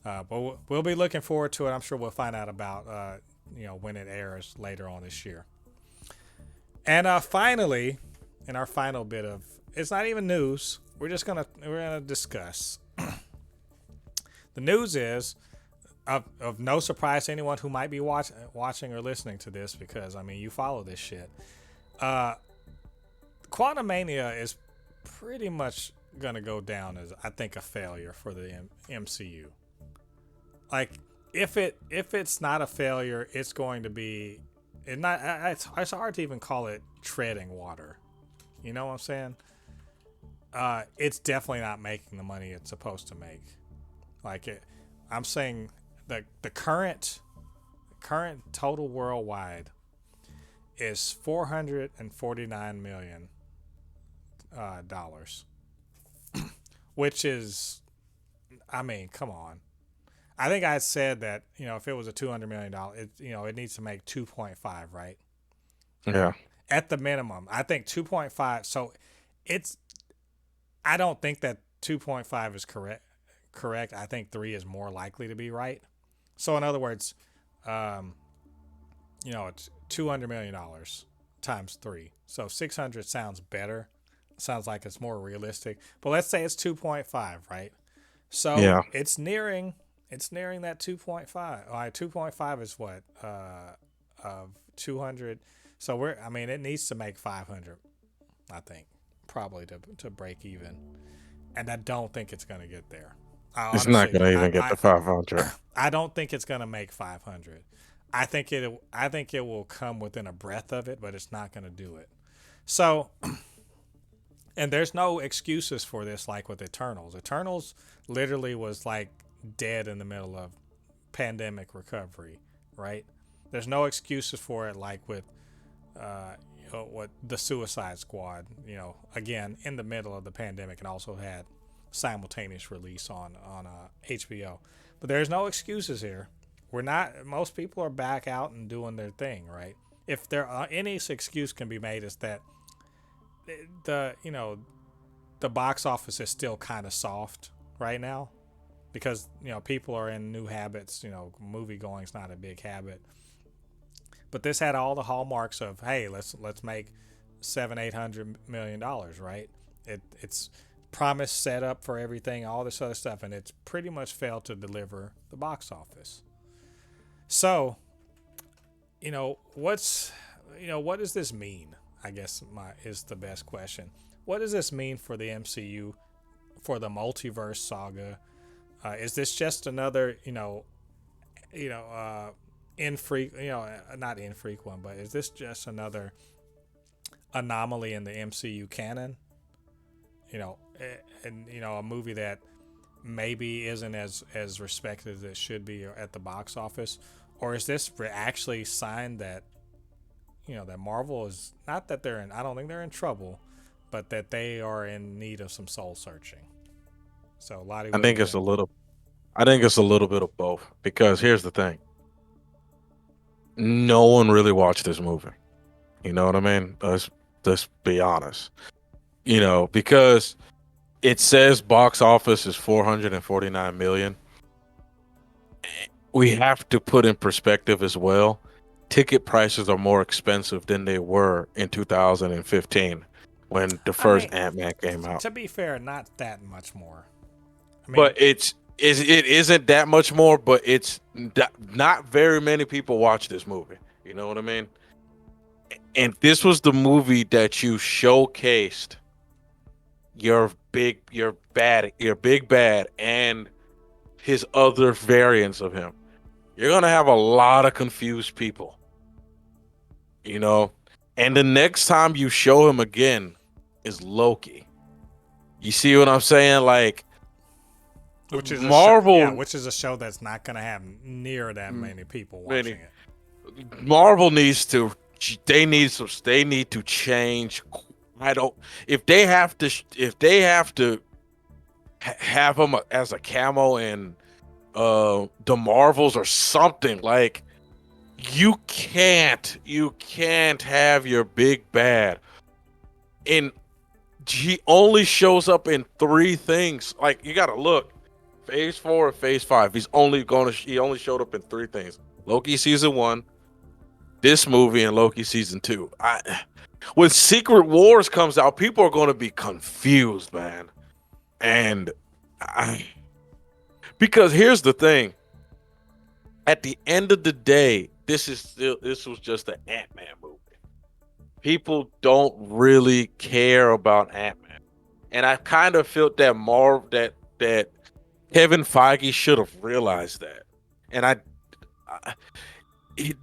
But we'll be looking forward to it. I'm sure we'll find out about when it airs later on this year. And finally, in our final bit of, it's not even news. We're gonna discuss. The news is of no surprise to anyone who might be watching or listening to this, because I mean you follow this shit. Quantumania is pretty much gonna go down as, I think, a failure for the MCU. Like, if it's not a failure, it's going to be, it's hard to even call it treading water. You know what I'm saying? It's definitely not making the money it's supposed to make. I'm saying the current total worldwide is $449 million, which is, I mean, come on. I think I said that, if it was a $200 million, it needs to make 2.5, right? Yeah. At the minimum, I think 2.5. So I don't think that 2.5 is correct. I think 3 is more likely to be right. So in other words, it's $200 million times 3. So 600 sounds better. Sounds like it's more realistic. But let's say it's 2.5, right? So Yeah. it's nearing that 2.5. All right, 2.5 is what? Of 200. So it needs to make 500, I think, probably to break even. And I don't think it's going to get there. It's not going to even get to 500. I don't think it's going to make 500. I think it will come within a breath of it, but it's not going to do it. So, and there's no excuses for this, like with Eternals. Eternals literally was like dead in the middle of pandemic recovery, right? There's no excuses for it, like with what the Suicide Squad, again in the middle of the pandemic, and also had simultaneous release on HBO. But there's no excuses here. Most people are back out and doing their thing, right? If there are any excuse can be made, is that the box office is still kind of soft right now, because people are in new habits. Movie going is not a big habit, but this had all the hallmarks of, hey, let's make $700-800 million, right? It's promised, set up for everything, all this other stuff, and it's pretty much failed to deliver the box office. So, what does this mean? I guess is the best question. What does this mean for the MCU, for the multiverse saga? Is this just another, not infrequent, but is this just another anomaly in the MCU canon? A movie that maybe isn't as respected as it should be at the box office, or is this actually sign that that Marvel is, not that I don't think they're in trouble, but that they are in need of some soul searching? So, Lottie, I think it's a little bit of both, because here's the thing. No one really watched this movie. You know what I mean? Let's be honest. Because it says box office is 449 million. We have to put in perspective as well. Ticket prices are more expensive than they were in 2015 when the first Ant-Man came out. To be fair, not that much more. But it isn't that much more, but it's not very many people watch this movie. You know what I mean? And this was the movie that you showcased your big bad and his other variants of him. You're gonna have a lot of confused people, and the next time you show him again is Loki. You see what I'm saying? Like, which is Marvel, which is a show that's not gonna have near that many people watching it. Marvel needs to change. If they have to have him as a camo in the Marvels or something, like, you can't have your big bad he only shows up in 3 things. Like, you gotta look, Phase 4 or Phase 5. He only showed up in three things: Loki season 1, this movie, and Loki season 2. When Secret Wars comes out, people are going to be confused, man. And I, because here's the thing: at the end of the day, this was just an Ant-Man movie. People don't really care about Ant-Man, and I kind of felt that that Kevin Feige should have realized that. And I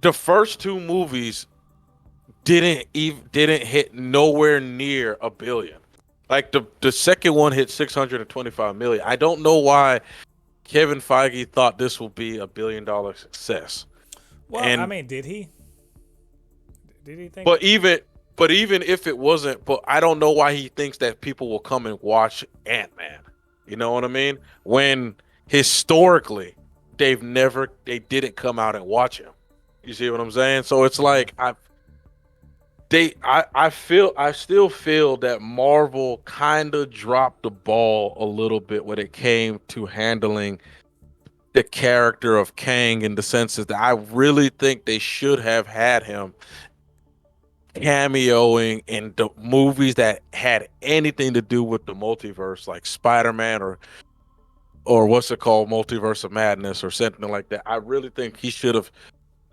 the first two movies didn't hit nowhere near a billion. Like the second one hit 625 million. I don't know why Kevin Feige thought this will be $1 billion success. Well, I And mean, did he? Did he think? but even but even if it wasn't, but I don't know why he thinks that people will come and watch Ant-Man. You know what I mean? When historically they didn't come out and watch him. You see what I'm saying? So it's like I still feel that Marvel kind of dropped the ball a little bit when it came to handling the character of Kang, in the sense that I really think they should have had him cameoing in the movies that had anything to do with the multiverse, like Spider-Man or what's it called, Multiverse of Madness or something like that. I really think he should have,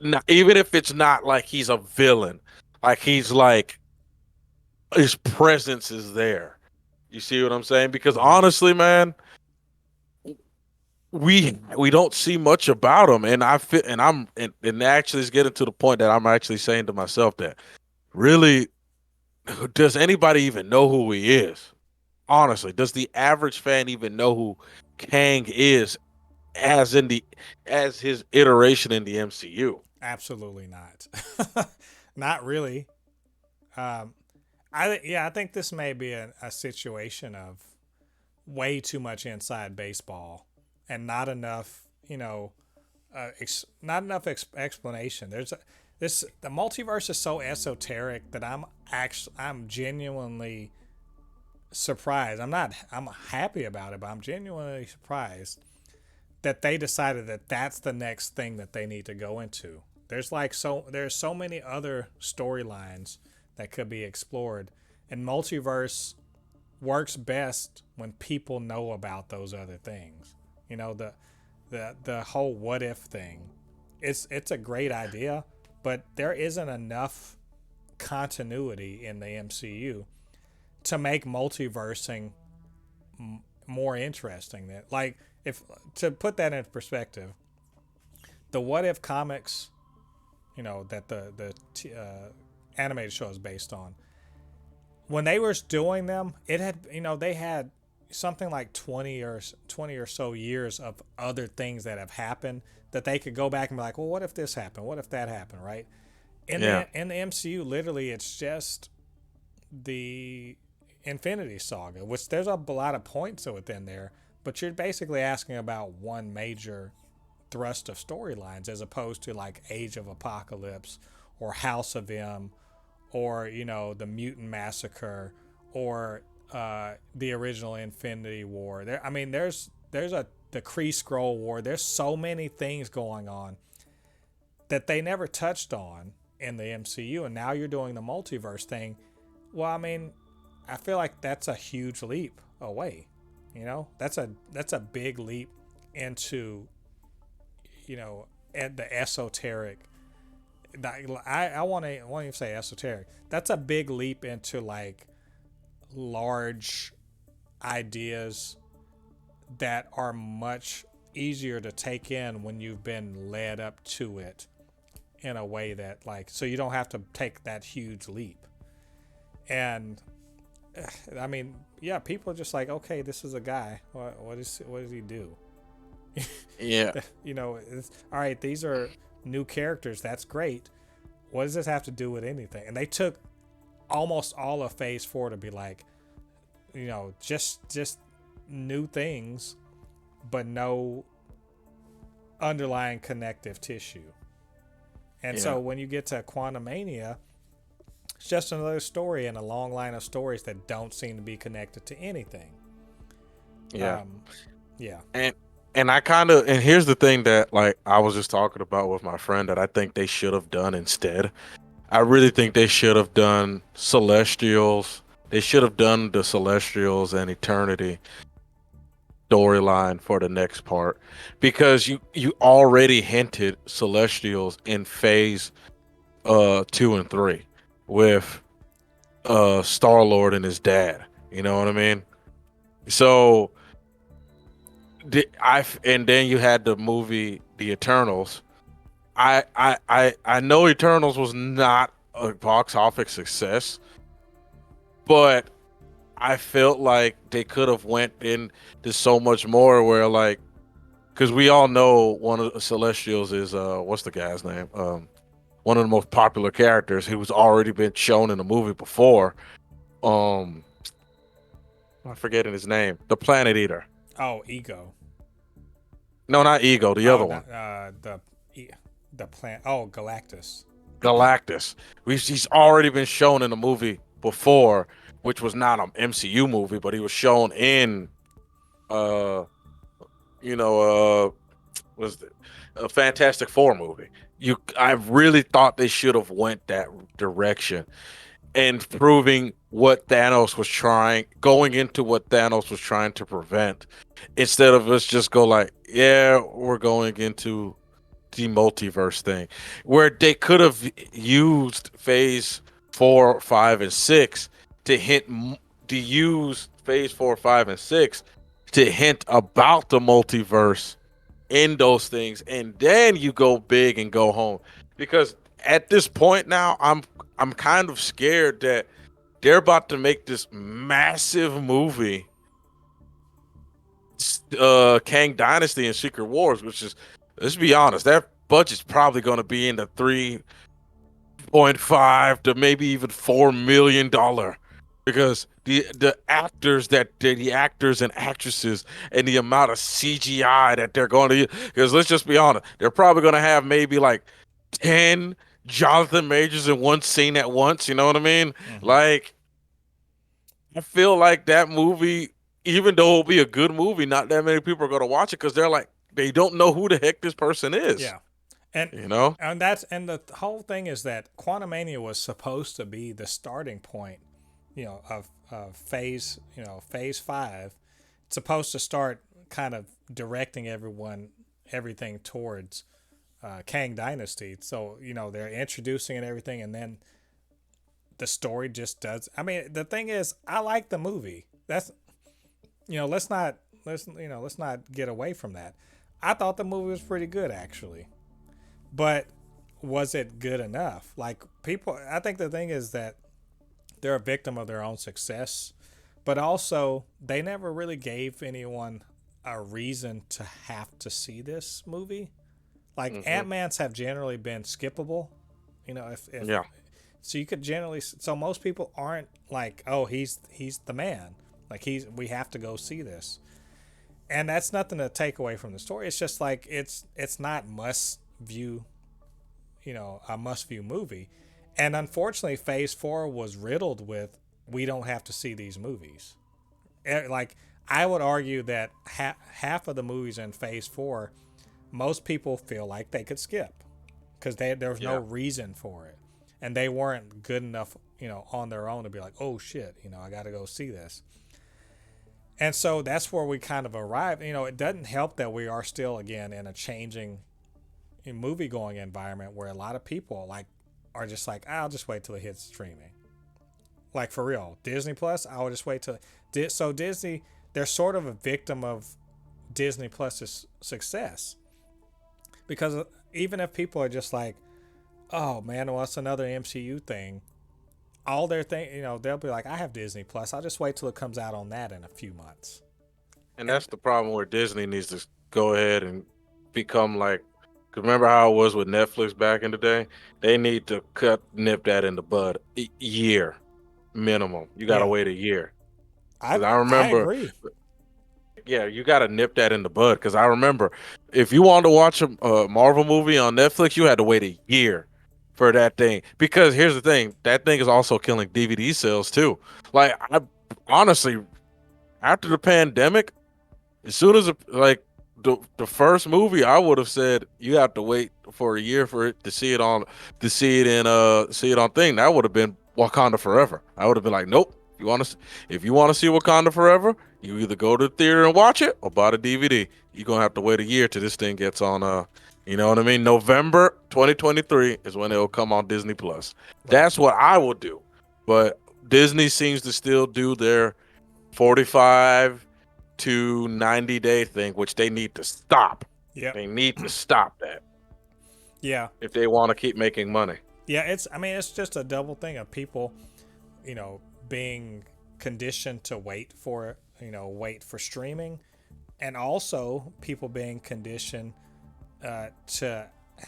not, even if it's not like he's a villain, like he's like his presence is there. You see what I'm saying? Because Mm-hmm. honestly, man, we don't see much about him, and I fit, and actually it's getting to the point that I'm actually saying to myself that really, does anybody even know who he is? Honestly, does the average fan even know who Kang is as his iteration in the MCU? Absolutely not. Not really. Um, I think this may be a situation of way too much inside baseball and not enough, not enough explanation. The multiverse is so esoteric that I'm genuinely surprised. I'm happy about it, but I'm genuinely surprised that they decided that that's the next thing that they need to go into. There's so many other storylines that could be explored, and multiverse works best when people know about those other things. The whole what if thing. It's a great idea, but there isn't enough continuity in the MCU to make multiversing more interesting. That, like, if to put that into perspective, the what if comics, that the animated show is based on, when they were doing them, it had, they had something like 20 or so years of other things that have happened that they could go back and be like, well, what if this happened? What if that happened? Right? Yeah, In the MCU, literally, it's just the Infinity Saga, which there's a lot of points within there, but you're basically asking about one major thrust of storylines as opposed to like Age of Apocalypse or House of M or the Mutant Massacre or the original Infinity War. There's the Kree Skrull War. There's so many things going on that they never touched on in the MCU, and now you're doing the multiverse thing. Well, I feel like that's a huge leap away. That's a big leap into the esoteric. I want to even say esoteric. That's a big leap into like large ideas that are much easier to take in when you've been led up to it in a way that, like, so you don't have to take that huge leap. And yeah, people are just like, okay, this is a guy. What does he do? yeah, All right, these are new characters. That's great. What does this have to do with anything? And they took almost all of Phase 4 to be like, just new things, but no underlying connective tissue. And yeah, so when you get to Quantumania, it's just another story in a long line of stories that don't seem to be connected to anything. yeah. Um, yeah. And I kind of, and here's the thing that like I was just talking about with my friend that I think they should have done instead. I really think they should have done Celestials. They should have done the Celestials and Eternity storyline for the next part because you already hinted Celestials in phase 2 and 3 with Star-Lord and his dad. You know what I mean? So and then you had the movie The Eternals. I know Eternals was not a box office success, but I felt like they could have went into so much more where like because we all know one of the Celestials is what's the guy's name? One of the most popular characters who's already been shown in the movie before. Um I'm forgetting his name. The Planet Eater. Oh, Ego. No, not Ego, the Oh, other one. not E- the plant. Oh, Galactus. Galactus. He's already been shown in the movie before, which was not an MCU movie, but he was shown in uh you know was a Fantastic Four movie. I really thought they should have went that direction and proving what Thanos was trying, going into what Thanos was trying to prevent, instead of us just go like, yeah, we're going into the multiverse thing, where they could have used Phase 4, 5, and 6 to use Phase 4, 5, and 6 to hint about the multiverse in those things, and then you go big and go home. Because at this point now, I'm kind of scared that they're about to make this massive movie, Kang Dynasty and Secret Wars, which is, let's be honest, that budget's probably going to be in the 3.5 to maybe even $4 million, because the actors the actors and actresses and the amount of CGI that they're going to use. Because let's just be honest, they're probably going to have maybe like 10 Jonathan Majors in one scene at once. You know what I mean? Mm-hmm. Like, I feel like that movie, even though it'll be a good movie, not that many people are going to watch it because they're like, they don't know who the heck this person is. Yeah, and You know? the whole thing is that Quantumania was supposed to be the starting point, of phase 5. It's supposed to start kind of directing everything towards Kang Dynasty. So they're introducing and everything, and then the story just does. I mean, the thing is, I like the movie. That's let's not get away from that. I thought the movie was pretty good actually, but was it good enough? Like people, I think the thing is that they're a victim of their own success, but also they never really gave anyone a reason to have to see this movie. Like Hmm. Ant-Man's have generally been skippable, if Yeah. so you could generally, so most people aren't like, oh, he's the man, like we have to go see this. And that's nothing to take away from the story. It's just like it's not must view, a must view movie. And unfortunately, Phase 4 was riddled with, we don't have to see these movies. Like I would argue that half of the movies in Phase 4, most people feel like they could skip because there was no Yeah. reason for it, and they weren't good enough, on their own to be like, oh shit, I got to go see this. And so that's where we kind of arrive. It doesn't help that we are still again in a changing movie going environment where a lot of people like are just like, I'll just wait till it hits streaming. Like for real, Disney Plus, I will just wait till. So Disney, they're sort of a victim of Disney Plus's success, because even if people are just like, oh man, well, it's another MCU thing, all their thing, they'll be like, I have Disney Plus. I'll just wait till it comes out on that in a few months. And And that's the problem where Disney needs to go ahead and become like, cause remember how it was with Netflix back in the day? They need to nip that in the bud. Year minimum. You got to yeah, wait a year. I Cause I I remember, agree. yeah, you got to nip that in the bud. Cause I remember if you wanted to watch a Marvel movie on Netflix, you had to wait a year for that thing. Because here's the thing, that thing is also killing DVD sales too. Like, I honestly, after the pandemic, as soon as like the first movie, I would have said you have to wait for a year for it to see it on see it on thing. That would have been Wakanda Forever. I would have been like, nope. If you want to see Wakanda Forever, you either go to the theater and watch it or buy the DVD. You're gonna have to wait a year till this thing gets on. You know what I mean? November 2023 is when it'll come on Disney Plus. Right. That's what I would do. But Disney seems to still do their 45 to 90-day thing, which they need to stop. Yep. They need to stop that Yeah. if they want to keep making money. Yeah. I mean, it's just a double thing of people, you know, being conditioned to wait for streaming, and also people being conditioned to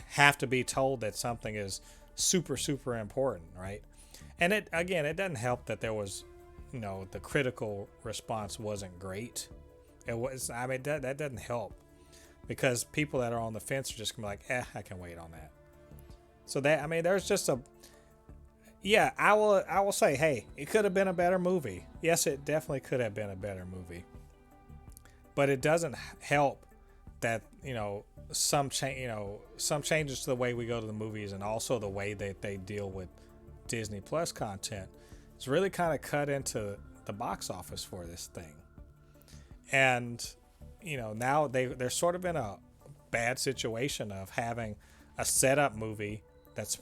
have to be told that something is super, super important, right? And it doesn't help that there was, the critical response wasn't great. It was, I mean, that doesn't help because people that are on the fence are just gonna be like, I can wait on that. So that, I mean, there's just yeah, I will say, hey, it could have been a better movie. Yes, it definitely could have been a better movie. But it doesn't help that, some changes to the way we go to the movies and also the way that they deal with Disney Plus content. It's really kind of cut into the box office for this thing. And now they're sort of in a bad situation of having a setup movie that's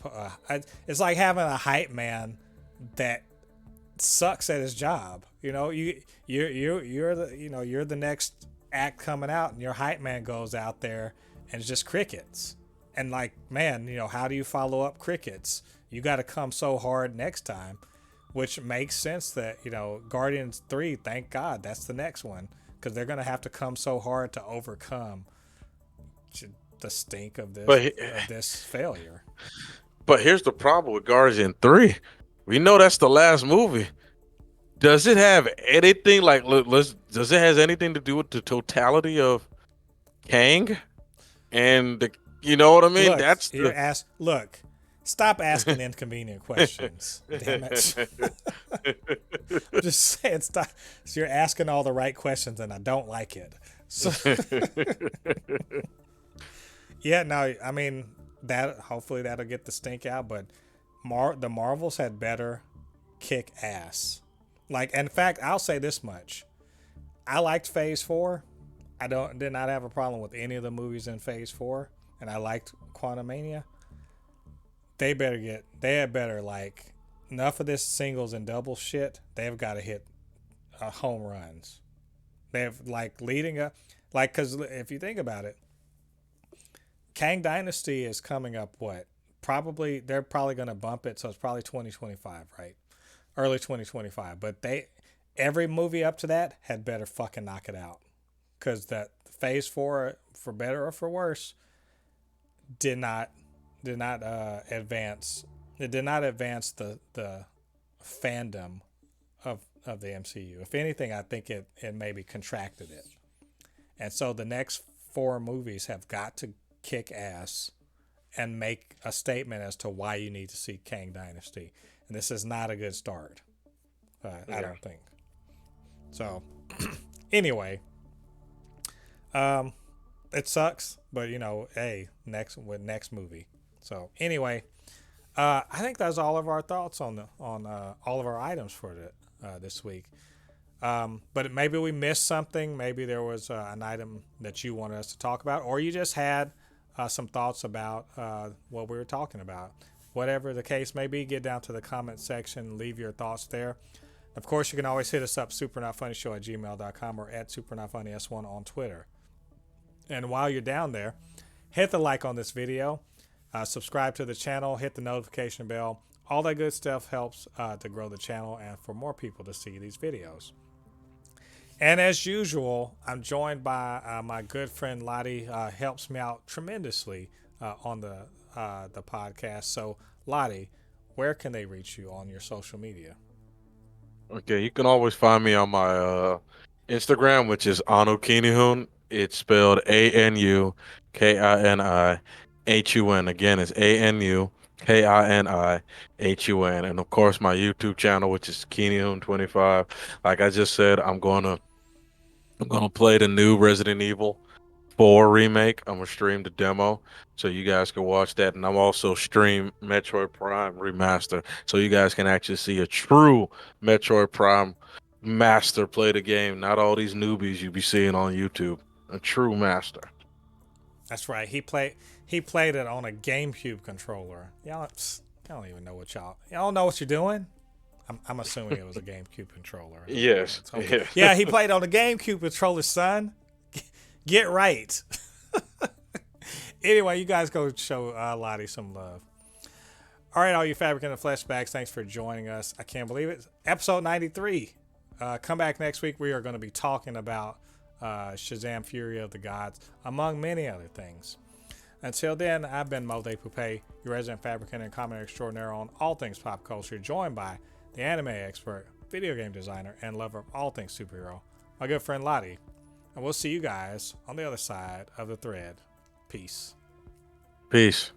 it's like having a hype man that sucks at his job. You're the next act coming out, and your hype man goes out there and it's just crickets. And like, man, how do you follow up crickets? You got to come so hard next time, which makes sense that Guardians 3. Thank God that's the next one, because they're gonna have to come so hard to overcome the stink of this But failure. but here's the problem with Guardian 3. We know that's the last movie. Does it have anything like does it has anything to do with the totality of Kang and you know what I mean? Look, That's you're the ask. Look, stop asking inconvenient questions. Damn it! I'm just saying, stop. So you're asking all the right questions, and I don't like it. So yeah, no, I mean that. Hopefully that'll get the stink out. But the Marvels had better kick ass. Like, in fact, I'll say this much: I liked Phase 4. I did not have a problem with any of the movies in Phase 4, and I liked Quantumania. They had better, like, enough of this singles and double shit. They've got to hit home runs. They have, like, leading up, like, because if you think about it, Kang Dynasty is coming up. What? They're probably going to bump it, so it's probably 2025, right? Early 2025. But every movie up to that had better fucking knock it out, because that Phase 4, for better or for worse, did not advance. It did not advance the fandom of the MCU. If anything, I think it maybe contracted it. And so the next four movies have got to kick ass and make a statement as to why you need to see Kang Dynasty. And this is not a good start. I don't think. So, anyway, it sucks, but hey, next movie. So anyway, I think that's all of our thoughts on all of our items for this week. But maybe we missed something. Maybe there was an item that you wanted us to talk about, or you just had some thoughts about what we were talking about. Whatever the case may be, get down to the comment section, leave your thoughts there. Of course, you can always hit us up, supernotfunnyshow@gmail.com or at supernotfunnys1 on Twitter. And while you're down there, hit the like on this video, subscribe to the channel, hit the notification bell. All that good stuff helps to grow the channel and for more people to see these videos. And as usual, I'm joined by my good friend LADI. Helps me out tremendously on the podcast. So, LADI, where can they reach you on your social media? Okay, you can always find me on my Instagram, which is Anukinihun. It's spelled ANUKINIHUN. Again, it's ANUKINIHUN. And of course, my YouTube channel, which is Kinihun25. Like I just said, I'm gonna play the new Resident Evil 4 remake. I'm gonna stream the demo so you guys can watch that, and I'm also stream Metroid Prime remaster so you guys can actually see a true Metroid Prime master play the game, not all these newbies you be seeing on YouTube. A true master. That's right. He played it on a GameCube controller. Y'all don't even know what y'all don't know what you're doing. I'm assuming it was a GameCube controller. Yes, It's okay. yes. Yeah, he played on a GameCube controller, son. Get right. Anyway, you guys go show Lottie some love. All right, all you Fabricant and Fleshbags, thanks for joining us. I can't believe it. Episode 93. Come back next week. We are going to be talking about Shazam Fury of the Gods, among many other things. Until then, I've been Mo De Poupée, your resident fabricant and commenter extraordinaire on all things pop culture, joined by the anime expert, video game designer, and lover of all things superhero, my good friend Lottie. And we'll see you guys on the other side of the thread. Peace. Peace.